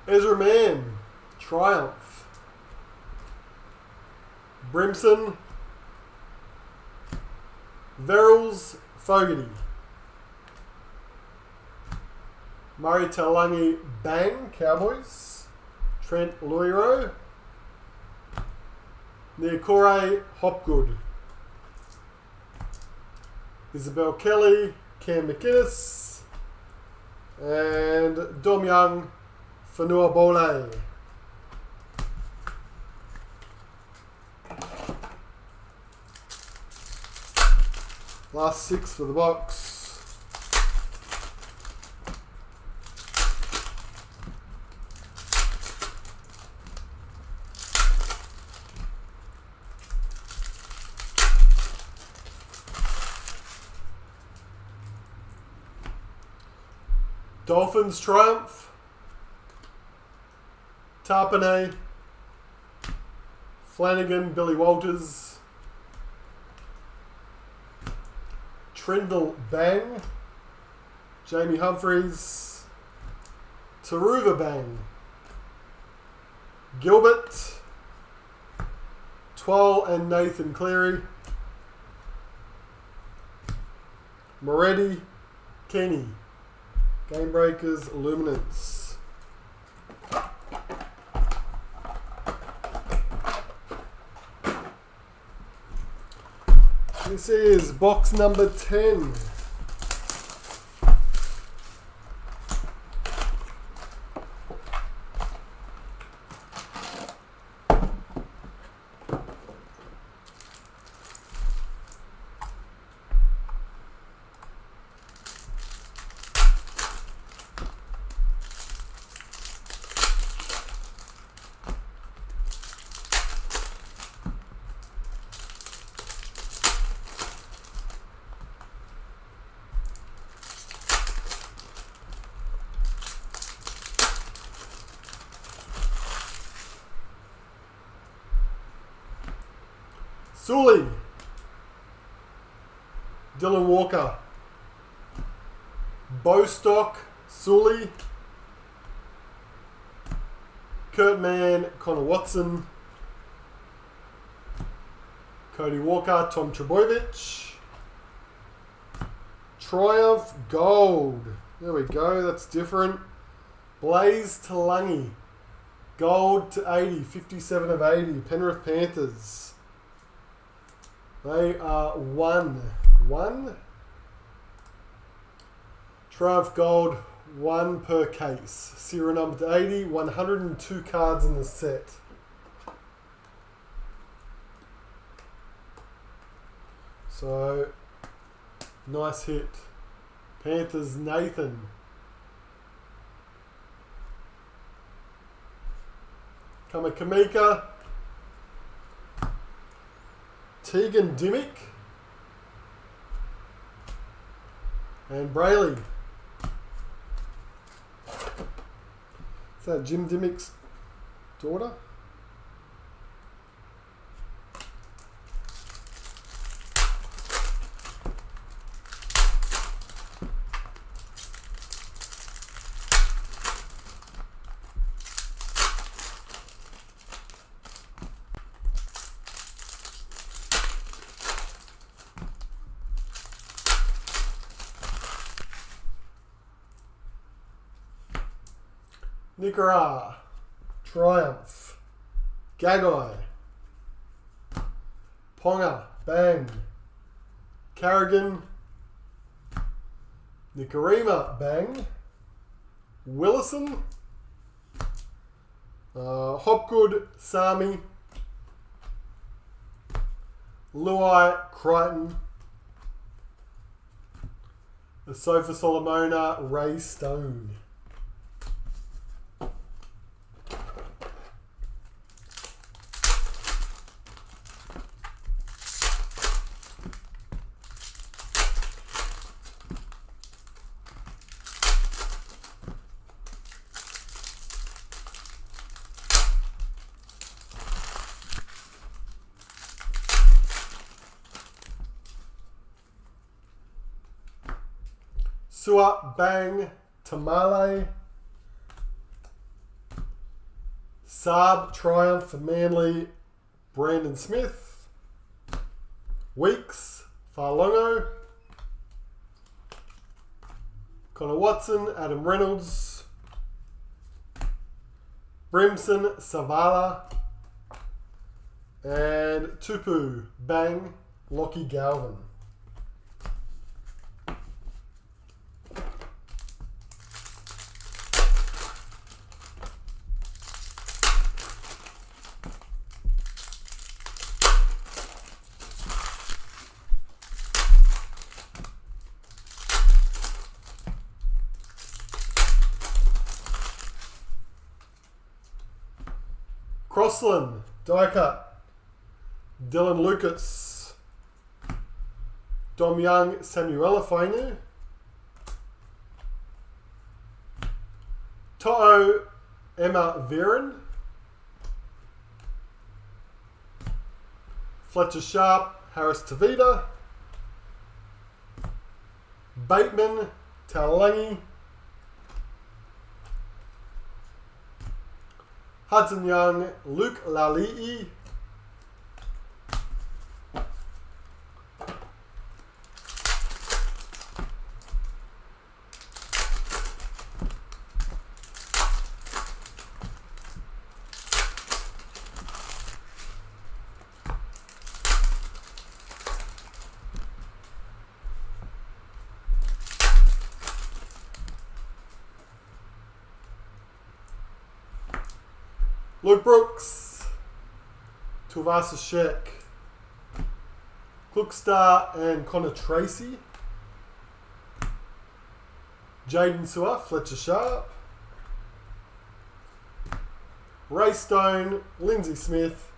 Ezra Mann, Triumph. Brimson, Verrills, Fogarty. Murray Talangi, Bang, Cowboys. Trent Loiero. Niokore, Hopgood. Isabel Kelly, Cam McInnes, and Dom Young, Fanua Bole. Last 6 for the box. Dolphins triumph. Tarpanay, Flanagan, Billy Walters, Trindle Bang, Jamie Humphries, Taruva Bang, Gilbert, Twal and Nathan Cleary, Moretti, Kenny, Game Breakers, Luminance. This is box number 10. Sully, Dylan Walker, Bostock, Sully, Kurt Mann, Connor Watson, Cody Walker, Tom Trebojevic, Triumph Gold. There we go, that's different. Blaze Talangi, Gold to 80, 57 of 80, Penrith Panthers. They are one. Triumph Gold, 1 per case. Serial number to 80, 102 cards in the set. So, nice hit. Panthers Nathan. Kamika. Tegan Dimmick and Brayley. Is that Jim Dimmick's daughter? Nicaragua, Triumph, Gagai, Ponga, Bang, Carrigan, Nicarima, Bang, Willison, Hopgood, Sami, Luai, Crichton, the Sofa Solomona, Ray Stone. Suat, Bang, Tamale, Saab, Triumph for Manly, Brandon Smith, Weeks, Farlongo, Connor Watson, Adam Reynolds, Brimson, Savala, and Tupu, Bang, Lockie Galvin. Crossland, die cut. Dylan Lucas. Dom Young, Samuela Fainu. To'o, Emma Viren. Fletcher Sharp, Harris Tavita. Bateman, Talangi. Hudson Young, Luke Lalii. Luke Brooks, Tuvasa Sheck, Cookstar and Connor Tracy, Jaden Sewer, Fletcher Sharp, Ray Stone, Lindsay Smith,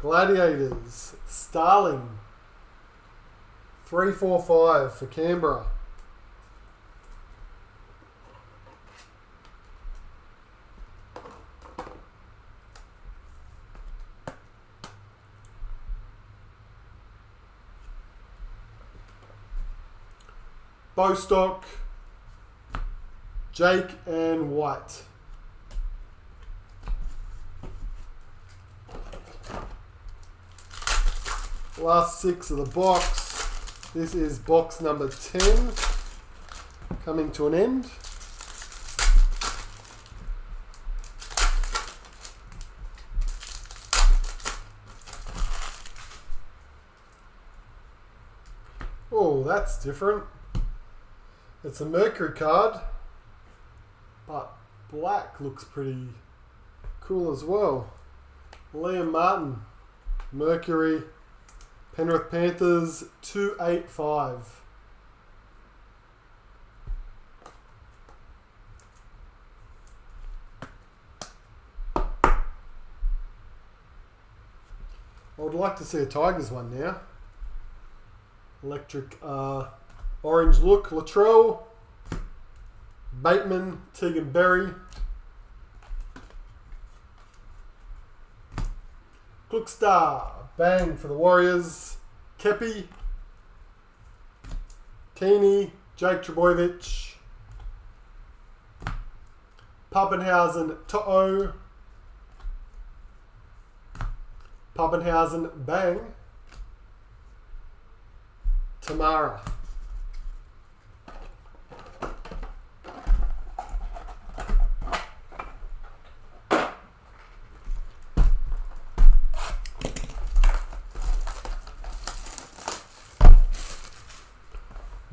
Gladiators, Starling, 345 for Canberra. Bostock, Jake and White. Last 6 of the box. This is box number 10, coming to an end. Oh, that's different. It's a Mercury card, but black looks pretty cool as well. Liam Martin, Mercury, Penrith Panthers, 285. I would like to see a Tigers one now. Electric orange look, Latrell, Bateman, Tegan Berry, Cookstar, bang for the Warriors, Kepi, Keeney, Jake Trebojevic, Pappenhausen, To'o, Pappenhausen, bang, Tamara.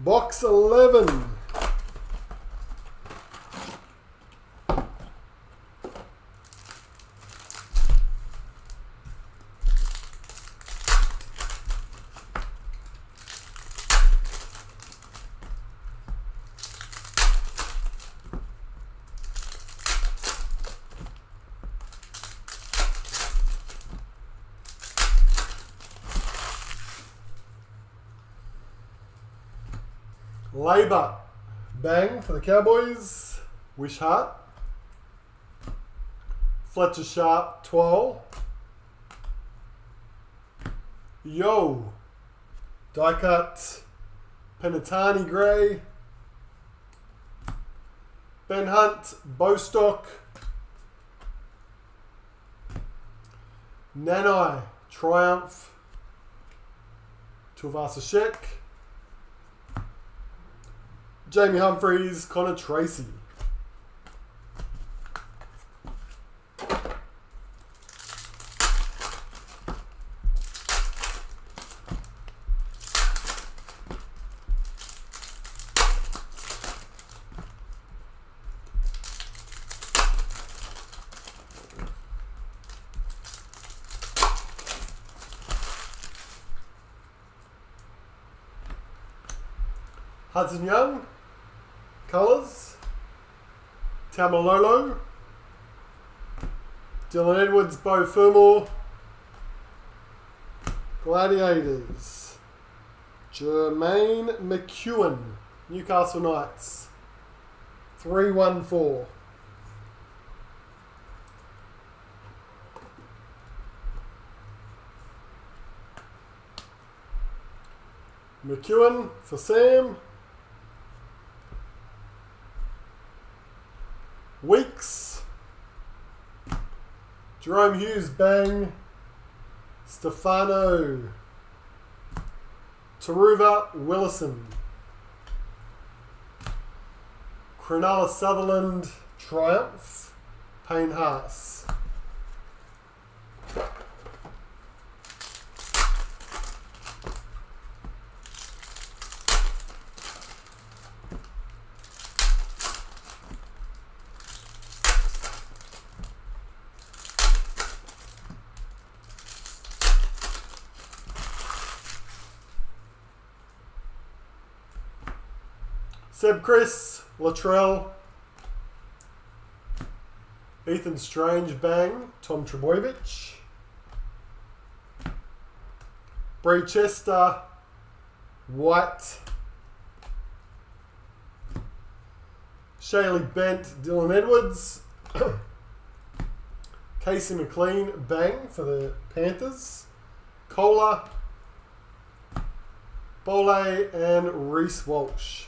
Box 11. Labour, bang for the Cowboys. Wishart. Fletcher Sharp, Twal. Yo, die cut. Penatani Grey. Ben Hunt, Bostock. Nanai, Triumph. Tuvasa Sheck. Jamie Humphries, Connor Tracy. Hudson Young, Colours, Tamalolo, Dylan Edwards, Beau Fermor. Gladiators. Jermaine McEwen, Newcastle Knights. 314. McEwen for Sam. Weeks. Jerome Hughes, bang. Stefano. Taruva Willison. Cronulla Sutherland, Triumph. Payne Haas. Seb Chris, Latrell, Ethan Strange, bang, Tom Trebojevic, Bree Chester, White, Shaylee Bent, Dylan Edwards, Casey McLean, bang for the Panthers, Kohler, Bole and Reece Walsh.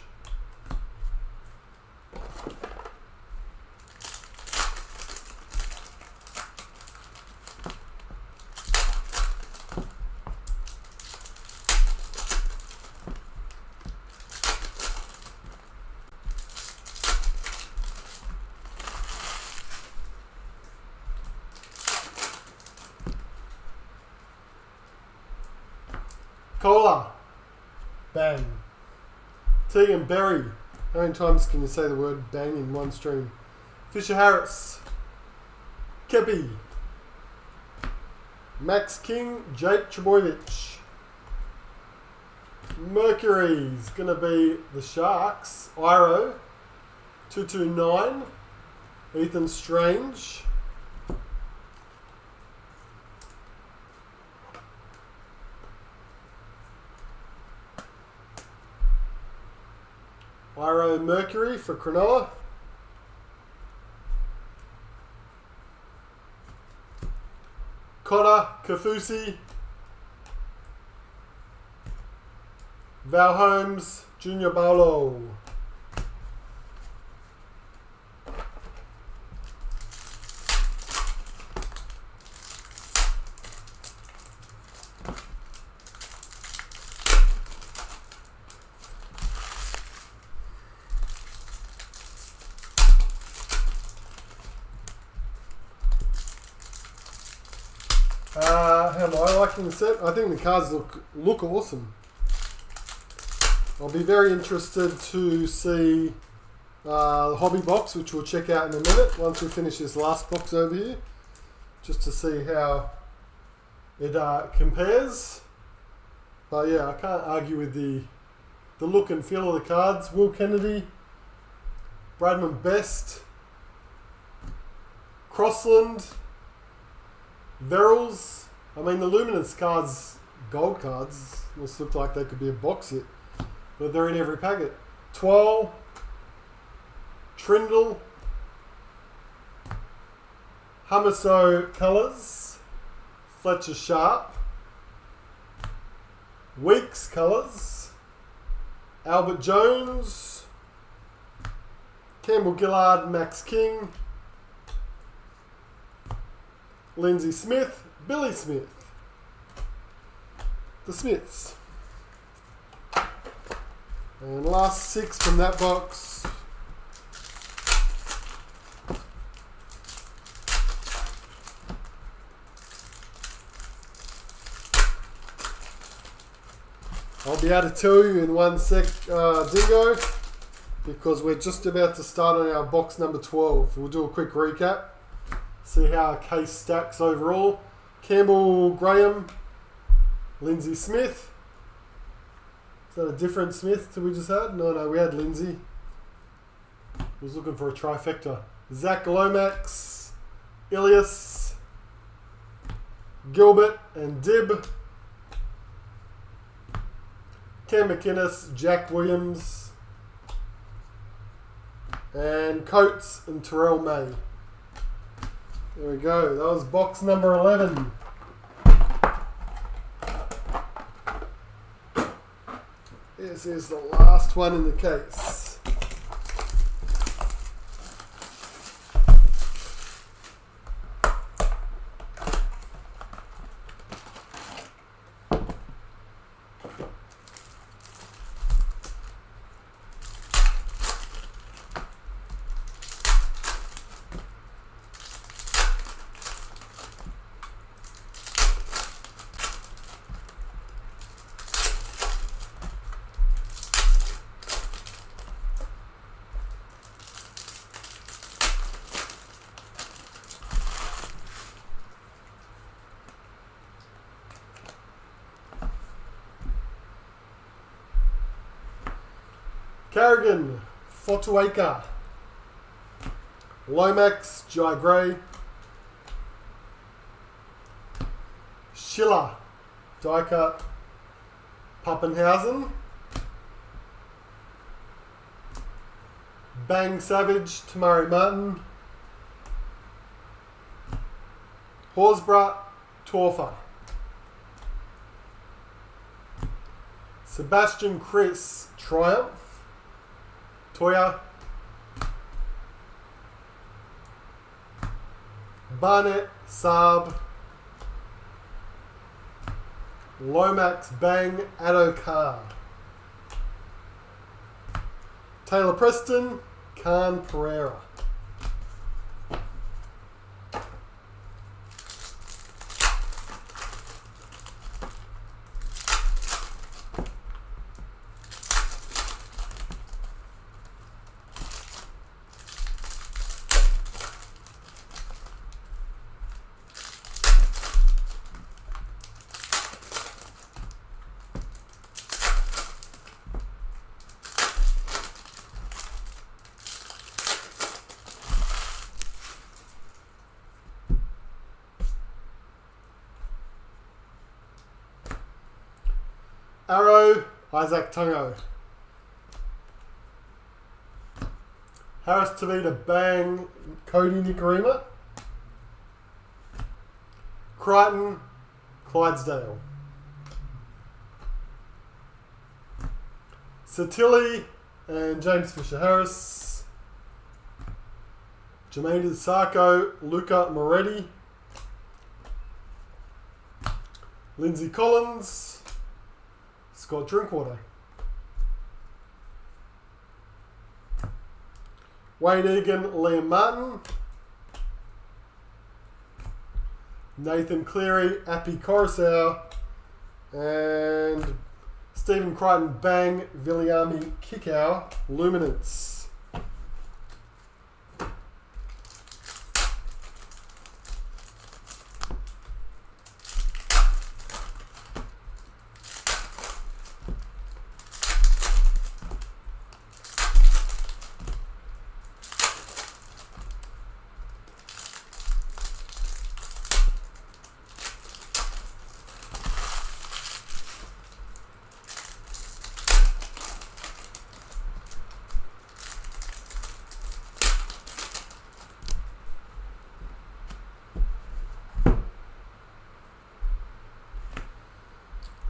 Kohler, bang. Tegan Berry, how many times can you say the word bang in one stream? Fisher Harris, Kepi, Max King, Jake Trebojevic. Mercury's going to be the Sharks, Iro, 229, Ethan Strange. Iro Mercury for Cronulla. Connor Kafusi. Val Holmes, Junior Barlow. How am I liking the set? I think the cards look awesome. I'll be very interested to see the hobby box, which we'll check out in a minute once we finish this last box over here, just to see how it compares. But yeah, I can't argue with the look and feel of the cards. Will Kennedy, Bradman Best, Crossland, Verrills. I mean, the Luminance cards, gold cards, must look like they could be a box hit, but they're in every packet. Twal, Trindle, Hamiso Colours, Fletcher Sharp, Weeks Colours, Albert Jones, Campbell Gillard, Max King, Lindsay Smith, Billy Smith. The Smiths. And last 6 from that box. I'll be able to tell you in one sec, Dingo, because we're just about to start on our box number 12. We'll do a quick recap. See how our case stacks overall. Campbell Graham, Lindsay Smith. Is that a different Smith that we just had? No, we had Lindsay. I was looking for a trifecta. Zach Lomax, Ilias, Gilbert and Dib. Cam McInnes, Jack Williams. And Coates and Terrell May. There we go. That was box number 11. This is the last one in the case. Carrigan, Fotuaika, Lomax, Jai Gray, Schiller, die-cut, Pappenhausen, Bang Savage, Tamari Martin, Horsburgh, Torfa, Sebastian Chris, Triumph, Toya, Barnett, Saab, Lomax, Bang, Addo Card, Taylor Preston, Khan Pereira. Arrow, Isaac Tungo. Harris Tavita, Bang, Cody Nicarima. Crichton, Clydesdale. Satilli and James Fisher Harris. Jermaine Sarko, Luca Moretti. Lindsay Collins. Scott Drinkwater. Wayne Egan, Liam Martin. Nathan Cleary, Appy Coruscant. And Stephen Crichton, Bang, Viliami Kickow, Luminance.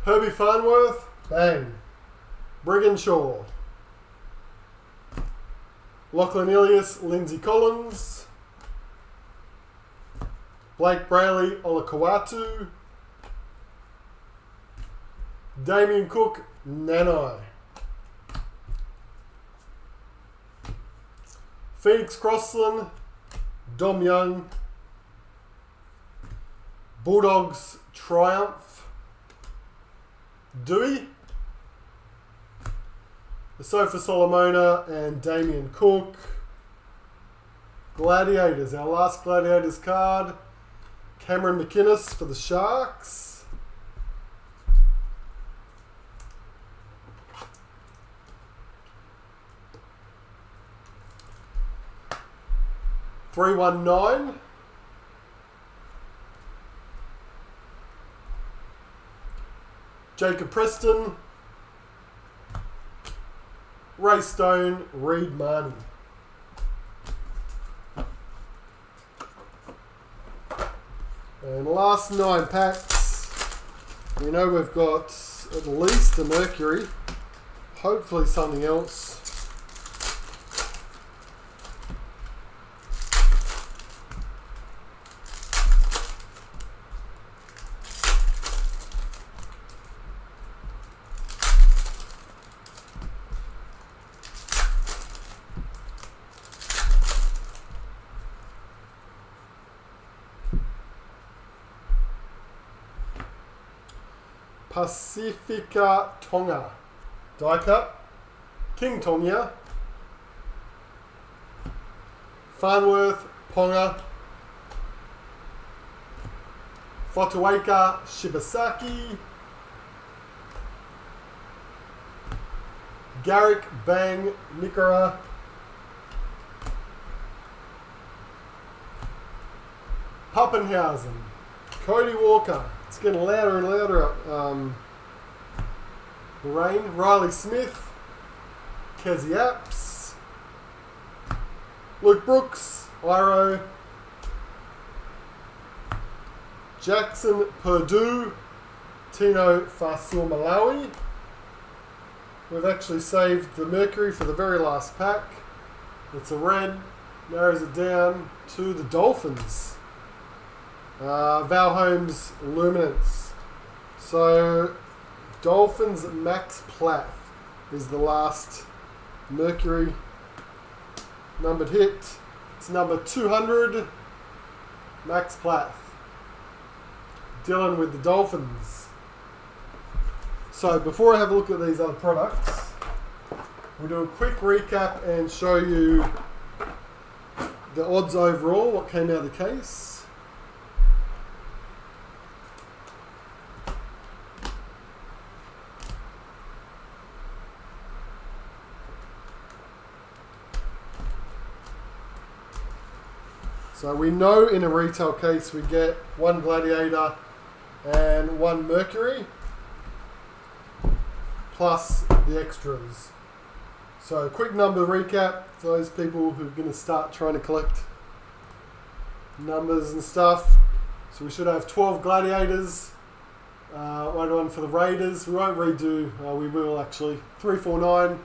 Herbie Farnworth, Bang. Briganshaw. Lachlan Ilias, Lindsay Collins. Blake Brayley, Olakawatu. Damien Cook, Nanai. Phoenix Crossland, Dom Young. Bulldogs, Triumph. Dewey, Sofa Solomona and Damien Cook. Gladiators, our last Gladiators card. Cameron McInnes for the Sharks. $319. Jacob Preston, Ray Stone, Reed Marnie. And last 9 packs, we know we've got at least a Mercury, hopefully something else. Pacifica Tonga, die cut, King Tonga, Farnworth Ponga, Fotuaika Shibasaki, Garrick Bang Nikora, Pappenhausen, Cody Walker. It's getting louder and louder up the rain. Riley Smith, Kezi Apps, Luke Brooks, Iro, Jackson Purdue, Tino Fasil Malawi. We've actually saved the Mercury for the very last pack. It's a red, narrows it down to the Dolphins. Val Holmes Luminance. So Dolphins Max Plath is the last Mercury numbered hit. It's number 200, Max Plath. Dylan with the Dolphins. So before I have a look at these other products, we'll do a quick recap and show you the odds overall, what came out of the case. So we know in a retail case we get 1 Gladiator and 1 Mercury plus the extras. So quick number recap for those people who are going to start trying to collect numbers and stuff. So we should have 12 Gladiators, one for the Raiders. We won't redo, we will actually. 349,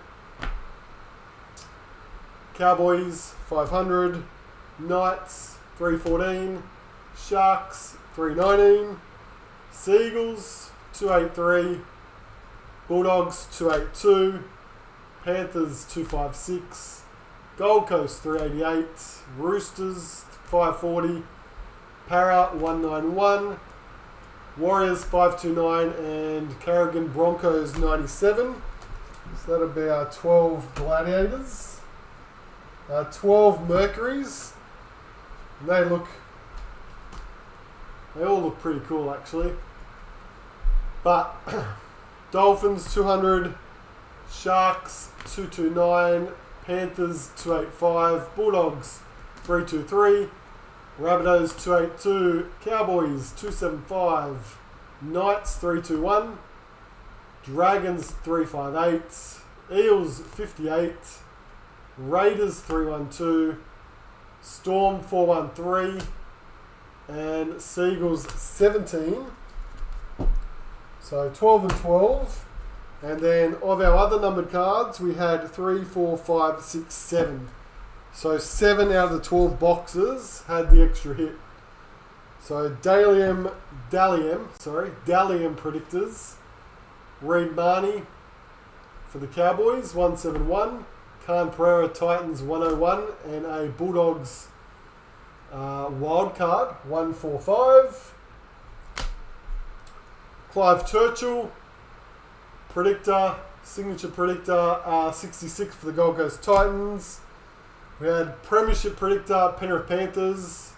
Cowboys 500, Knights 314, Sharks 319, Seagulls 283, Bulldogs 282, Panthers 256, Gold Coast 388, Roosters 540, Para 191, Warriors 529, and Carrigan Broncos 97. So that'll be our 12 Gladiators. 12 Mercuries. And they all look pretty cool actually. But Dolphins 200, Sharks 229, Panthers 285, Bulldogs 323, Rabbitohs 282, Cowboys 275, Knights 321, Dragons 358, Eels 58, Raiders 312, Storm 413, and Seagulls 17. So 12 and 12. And then of our other numbered cards, we had 3, 4, 5, 6, 7. So 7 out of the 12 boxes had the extra hit. So Dalium predictors. Reed Marnie for the Cowboys, 171. Khan Pereira Titans 101, and a Bulldogs wild card 145. Clive Churchill predictor, signature predictor 66 for the Gold Coast Titans. We had Premiership predictor Penrith Panthers,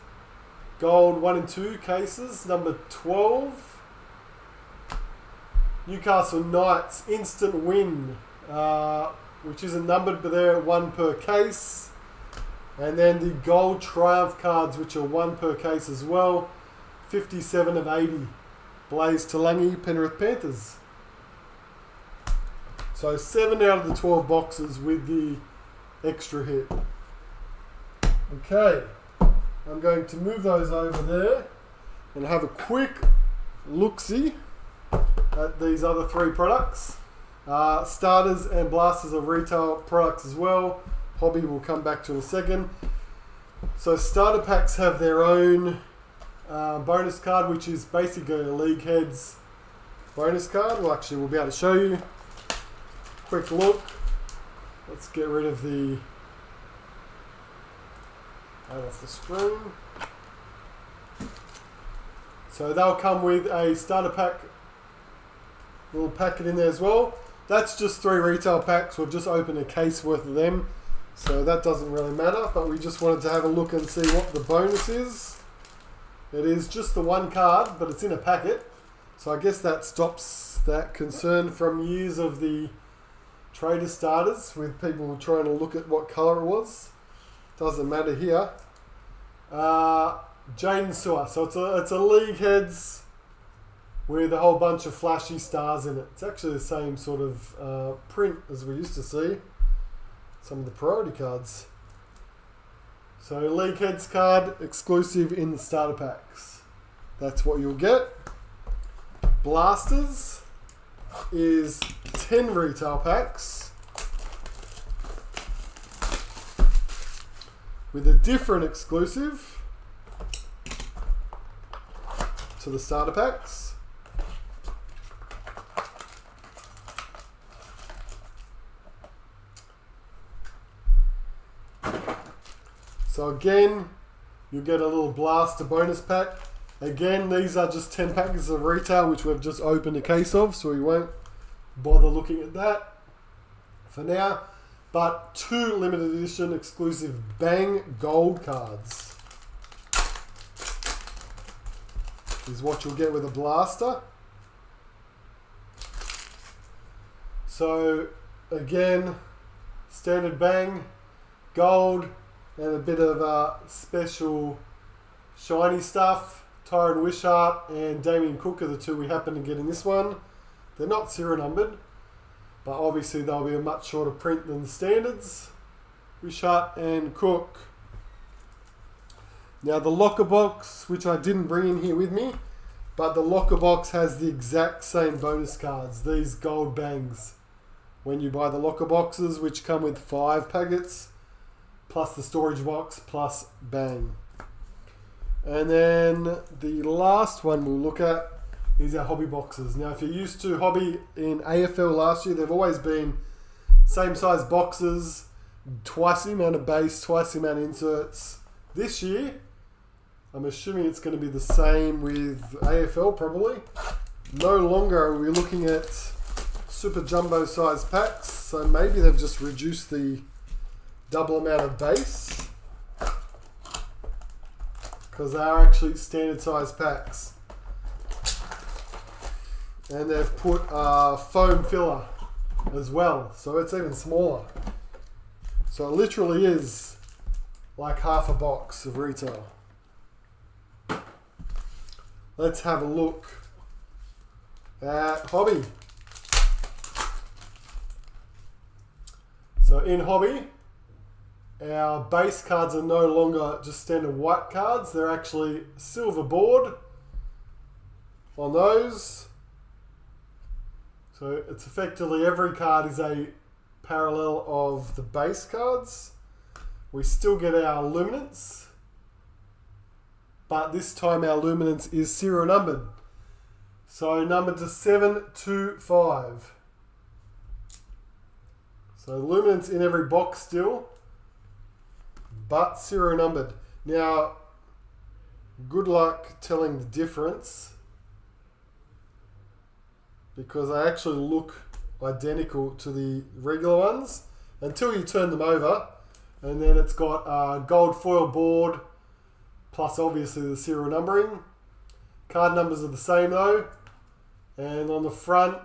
gold 1 and 2 cases, number 12. Newcastle Knights instant win, which isn't numbered, but they're 1 per case. And then the gold triumph cards, which are 1 per case as well. 57 of 80. Blaze Talangi, Penrith Panthers. So 7 out of the 12 boxes with the extra hit. Okay, I'm going to move those over there and have a quick look-see at these other 3 products. Starters and blasters are retail products as well. Hobby we'll come back to in a second. So starter packs have their own bonus card, which is basically a League Heads bonus card. We'll be able to show you. Quick look. Let's get rid of the out off the screen. So they'll come with a starter pack, little packet in there as well. That's just 3 retail packs. We've just opened a case worth of them, so that doesn't really matter, but we just wanted to have a look and see what the bonus is. It is just the 1 card, but it's in a packet, so I guess that stops that concern from years of the trader starters with people trying to look at what colour it was. Doesn't matter here. Jaden Sewer. So it's a League Heads with a whole bunch of flashy stars in it. It's actually the same sort of print as we used to see some of the priority cards. So League Heads card exclusive in the starter packs. That's what you'll get. Blasters is 10 retail packs with a different exclusive to the starter packs. So again, you'll get a little blaster bonus pack. Again, these are just 10 packets of retail, which we've just opened a case of, so we won't bother looking at that for now. But 2 limited edition exclusive Bang Gold cards is what you'll get with a blaster. So again, standard Bang, Gold, and a bit of special shiny stuff. Tyron Wishart and Damien Cook are the 2 we happen to get in this one. They're not serial numbered, but obviously they'll be a much shorter print than the standards. Wishart and Cook. Now the locker box, which I didn't bring in here with me, but the locker box has the exact same bonus cards, these gold bangs. When you buy the locker boxes, which come with 5 packets, plus the storage box, plus bang. And then the last one we'll look at is our hobby boxes. Now if you're used to hobby in AFL last year, they've always been same size boxes, twice the amount of base, twice the amount of inserts. This year, I'm assuming it's going to be the same with AFL probably. No longer are we looking at super jumbo size packs, so maybe they've just reduced the double amount of base, because they are actually standard size packs. And they've put foam filler as well, so it's even smaller. So it literally is like half a box of retail. Let's have a look at hobby. So in hobby, our base cards are no longer just standard white cards. They're actually silver board on those. So it's effectively every card is a parallel of the base cards. We still get our luminance, but this time our luminance is serial numbered. So numbered to 7 to 5. So luminance in every box still, but serial numbered. Now, good luck telling the difference, because they actually look identical to the regular ones until you turn them over, and then it's got a gold foil board plus obviously the serial numbering. Card numbers are the same though, and on the front,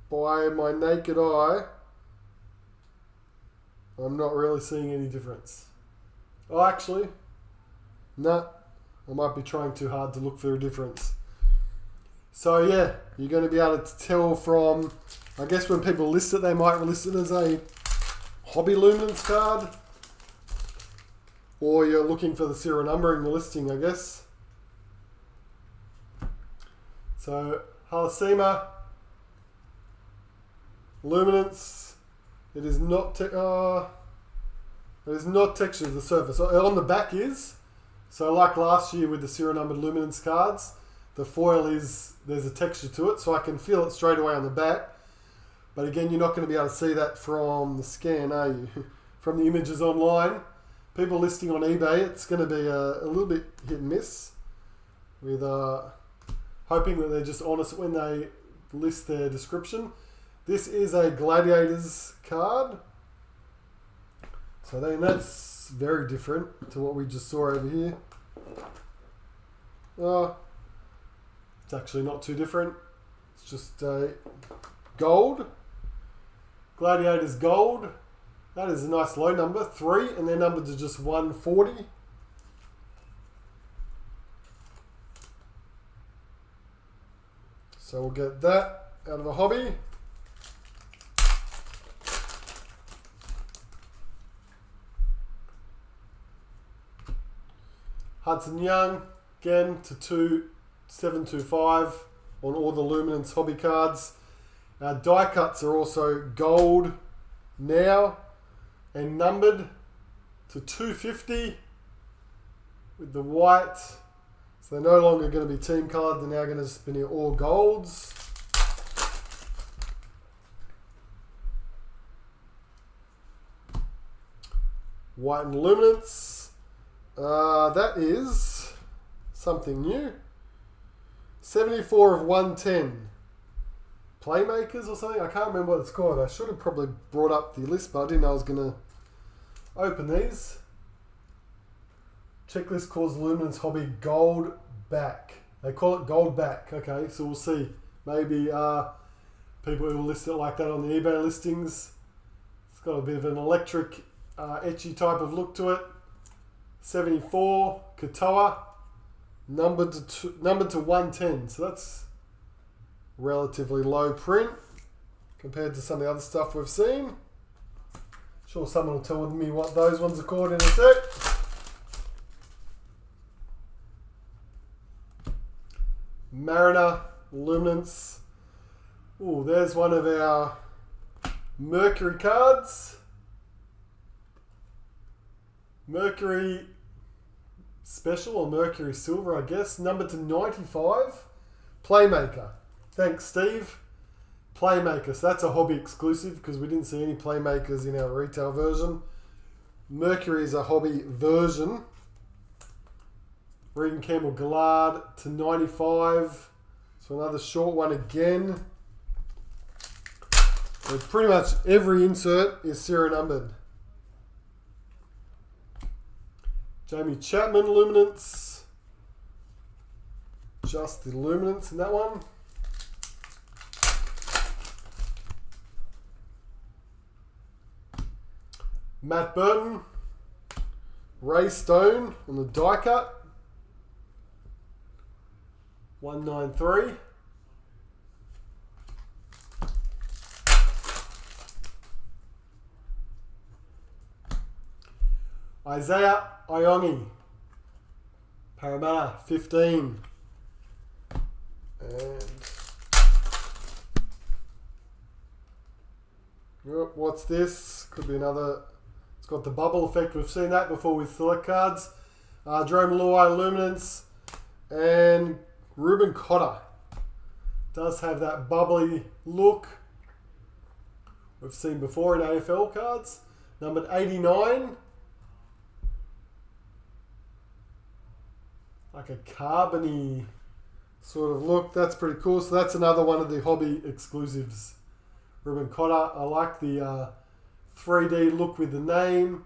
by my naked eye, I'm not really seeing any difference. Oh, actually, no, I might be trying too hard to look for a difference. So yeah, you're going to be able to tell from, I guess when people list it, they might list it as a hobby luminance card. Or you're looking for the serial number in the listing, I guess. So Halasima, luminance. It is not textured to the surface. On the back is. So like last year with the serial numbered luminance cards, the foil is, there's a texture to it, so I can feel it straight away on the back. But again, you're not going to be able to see that from the scan, are you? From the images online. People listing on eBay, it's going to be a little bit hit and miss, with hoping that they're just honest when they list their description. This is a Gladiators card, so then that's very different to what we just saw over here. It's actually not too different. It's just gold. Gladiators gold. That is a nice low number, 3, and they're numbered to just 140. So we'll get that out of a hobby. Hudson Young, again to 2725 on all the Luminance hobby cards. Our die cuts are also gold now and numbered to 250 with the white. So they're no longer going to be team coloured, they're now going to just be all golds. White and luminance. That is something new. 74 of 110. Playmakers or something? I can't remember what it's called. I should have probably brought up the list, but I didn't know I was going to open these. Checklist calls Luminance Hobby Gold Back. They call it Gold Back. Okay, so we'll see. Maybe people who will list it like that on the eBay listings. It's got a bit of an electric, etchy type of look to it. 74, Katoa, numbered to 110. So that's relatively low print compared to some of the other stuff we've seen. Sure someone will tell me what those ones are called in a sec. Mariner, Luminance. Oh, there's one of our Mercury cards. Mercury Special or Mercury Silver, I guess. Numbered to 95. Playmaker. Thanks, Steve. Playmaker. So that's a hobby exclusive because we didn't see any Playmakers in our retail version. Mercury is a hobby version. Regan Campbell Gallard to 95. So another short one again. So pretty much every insert is serial numbered. Jamie Chapman Luminance. Just the Luminance in that one. Matt Burton. Ray Stone on the die cut. 193. Isaiah Iongi, Parramatta, 15. And what's this? Could be another. It's got the bubble effect. We've seen that before with select cards. Jerome Luai, Luminance, and Ruben Cotter does have that bubbly look we've seen before in AFL cards. Numbered 89. Like a carbony sort of look. That's pretty cool. So that's another one of the hobby exclusives. Ruben Cotter. I like the 3D look with the name.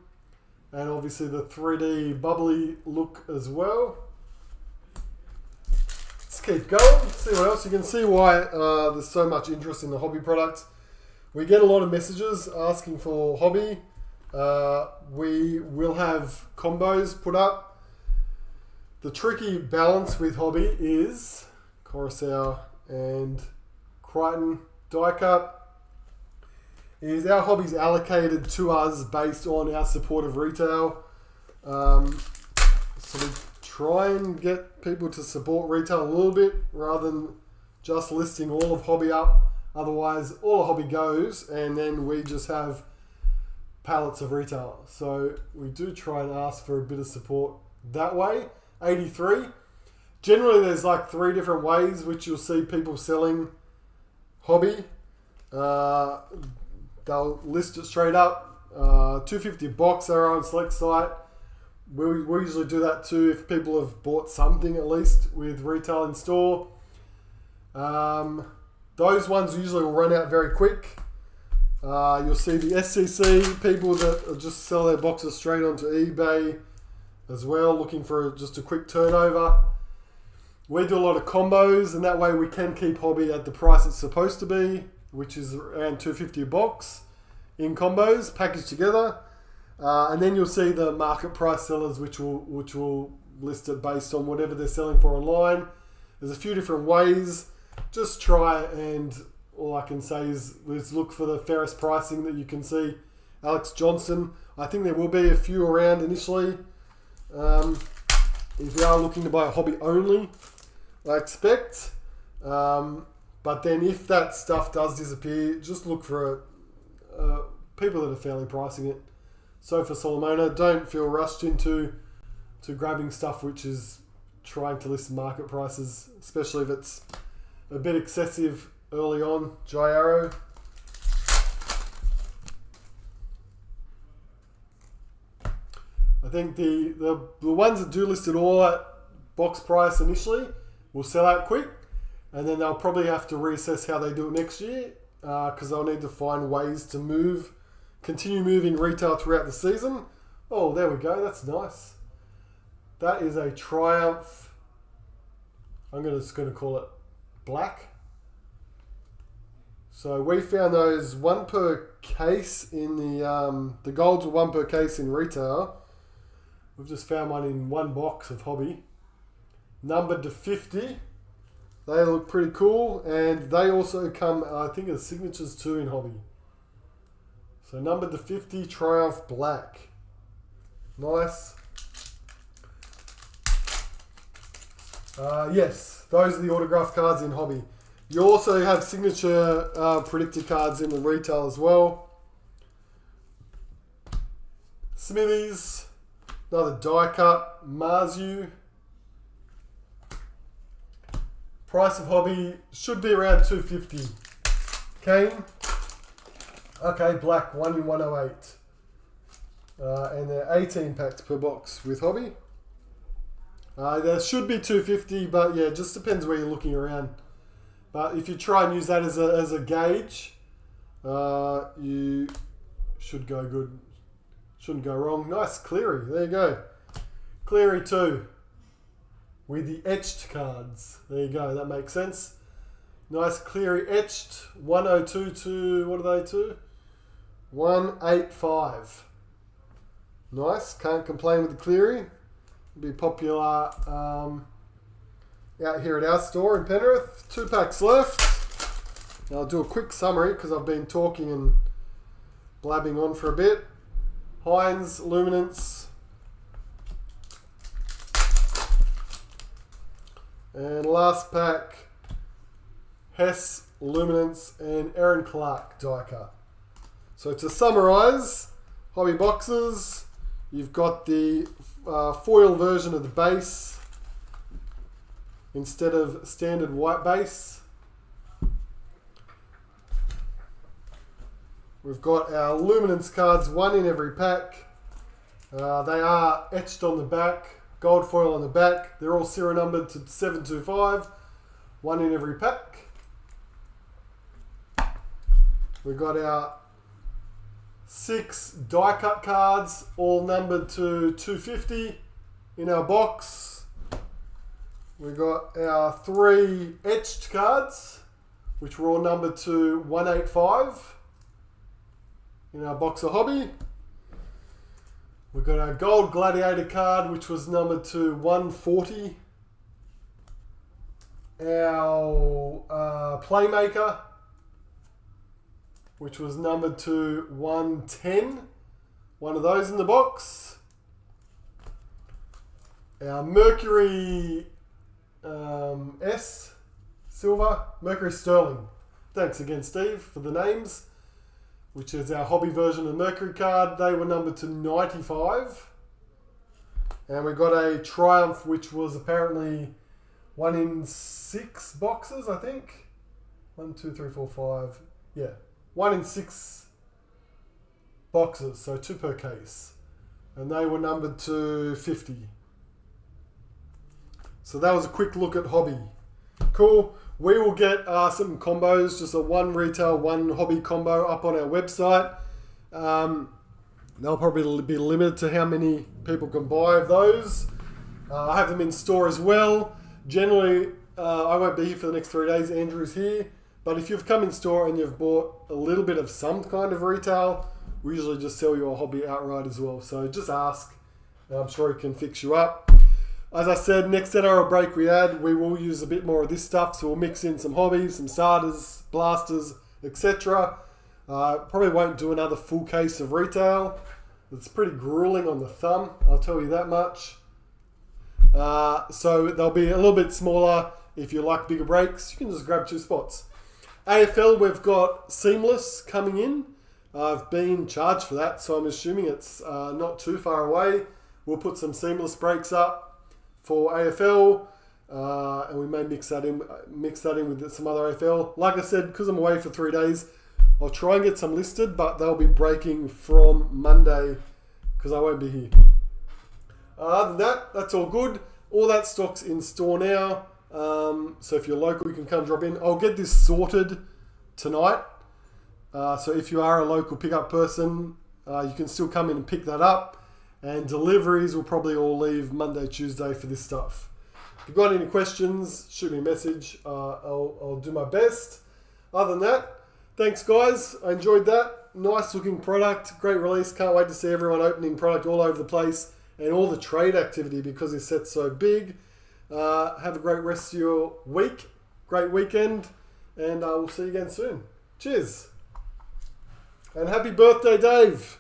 And obviously the 3D bubbly look as well. Let's keep going. See what else. You can see why there's so much interest in the hobby products. We get a lot of messages asking for hobby. We will have combos put up. The tricky balance with hobby is, of course, our and Crichton die cut is our hobby's allocated to us based on our support of retail. So we try and get people to support retail a little bit rather than just listing all of hobby up. Otherwise, all of hobby goes and then we just have pallets of retail. So we do try and ask for a bit of support that way. 83. Generally, there's like 3 different ways which you'll see people selling hobby. They'll list it straight up. $2.50 a box are on Select site. We usually do that too if people have bought something at least with retail in store. Those ones usually will run out very quick. You'll see the SCC people that just sell their boxes straight onto eBay as well, looking for just a quick turnover. We do a lot of combos, and that way we can keep hobby at the price it's supposed to be, which is around $2.50 a box in combos packaged together. And then you'll see the market price sellers, which will list it based on whatever they're selling for online. There's a few different ways. Just try, and all I can say is look for the fairest pricing that you can see. Alex Johnson, I think there will be a few around initially. If you are looking to buy a hobby only, I expect. But then if that stuff does disappear, just look for people that are fairly pricing it. So for Solomona, don't feel rushed into grabbing stuff which is trying to list market prices, especially if it's a bit excessive early on. Jai Arrow. I think the ones that do list it all at box price initially will sell out quick, and then they'll probably have to reassess how they do it next year because they'll need to find ways to continue moving retail throughout the season. Oh, there we go. That's nice. That is a Triumph. I'm just going to call it black. So we found those 1 per case in the golds were 1 per case in retail. We've just found one in 1 box of hobby. Numbered to 50. They look pretty cool, and they also come, I think, as signatures too in hobby. So numbered to 50, Triumph Black. Nice. Yes, those are the autograph cards in hobby. You also have signature predictor cards in the retail as well. Smithies, another die cut, Marzu. Price of hobby should be around $2.50. Kane. Okay, black, 1 in 108. And they're 18 packs per box with hobby. There should be $2.50, but yeah, it just depends where you're looking around. But if you try and use that as a gauge, you should go good. Shouldn't go wrong. Nice Cleary. There you go. Cleary 2 with the etched cards. There you go. That makes sense. Nice Cleary etched. 102 to, what are they to? 185. Nice. Can't complain with the Cleary. Be popular out here at our store in Penrith. 2 packs left. Now I'll do a quick summary because I've been talking and blabbing on for a bit. Hines, Luminance. And last pack, Hess, Luminance, and Aaron Clark die cut. So to summarise, hobby boxes, you've got the foil version of the base instead of standard white base. We've got our Luminance cards, 1 in every pack. They are etched on the back, gold foil on the back. They're all serial numbered to 725, 1 in every pack. We've got our 6 die cut cards, all numbered to 250 in our box. We've got our 3 etched cards, which were all numbered to 185 in our box of hobby. We've got our gold gladiator card, which was numbered to 140 our Playmaker, which was numbered to 110. One of those in the box. Our Mercury S Silver, Mercury Sterling. Thanks again, Steve, for the names, which is our hobby version of the Mercury card. They were numbered to 95. And we got a Triumph, which was apparently 1 in 6 boxes, I think. 1, 2, 3, 4, 5. Yeah, 1 in 6 boxes, so 2 per case. And they were numbered to 50. So that was a quick look at hobby. Cool. We will get some combos, just a 1 retail, 1 hobby combo up on our website. They'll probably be limited to how many people can buy of those. I have them in store as well. Generally, I won't be here for the next 3 days. Andrew's here. But if you've come in store and you've bought a little bit of some kind of retail, we usually just sell you a hobby outright as well. So just ask. I'm sure he can fix you up. As I said, next NRL break we will use a bit more of this stuff. So we'll mix in some hobbies, some starters, blasters, etc. Probably won't do another full case of retail. It's pretty grueling on the thumb, I'll tell you that much. So they'll be a little bit smaller. If you like bigger breaks, you can just grab 2 spots. AFL, we've got Seamless coming in. I've been charged for that, so I'm assuming it's not too far away. We'll put some Seamless breaks up for AFL, and we may mix that in with some other AFL. Like I said, because I'm away for 3 days, I'll try and get some listed, but they'll be breaking from Monday because I won't be here. Other than that, that's all good. All that stock's in store now. So if you're local, you can come drop in. I'll get this sorted tonight. So if you are a local pickup person, you can still come in and pick that up. And deliveries will probably all leave Monday, Tuesday for this stuff. If you've got any questions, shoot me a message. I'll do my best. Other than that, thanks guys. I enjoyed that. Nice looking product. Great release. Can't wait to see everyone opening product all over the place. And all the trade activity because this set's so big. Have a great rest of your week. Great weekend. And we'll see you again soon. Cheers. And happy birthday, Dave.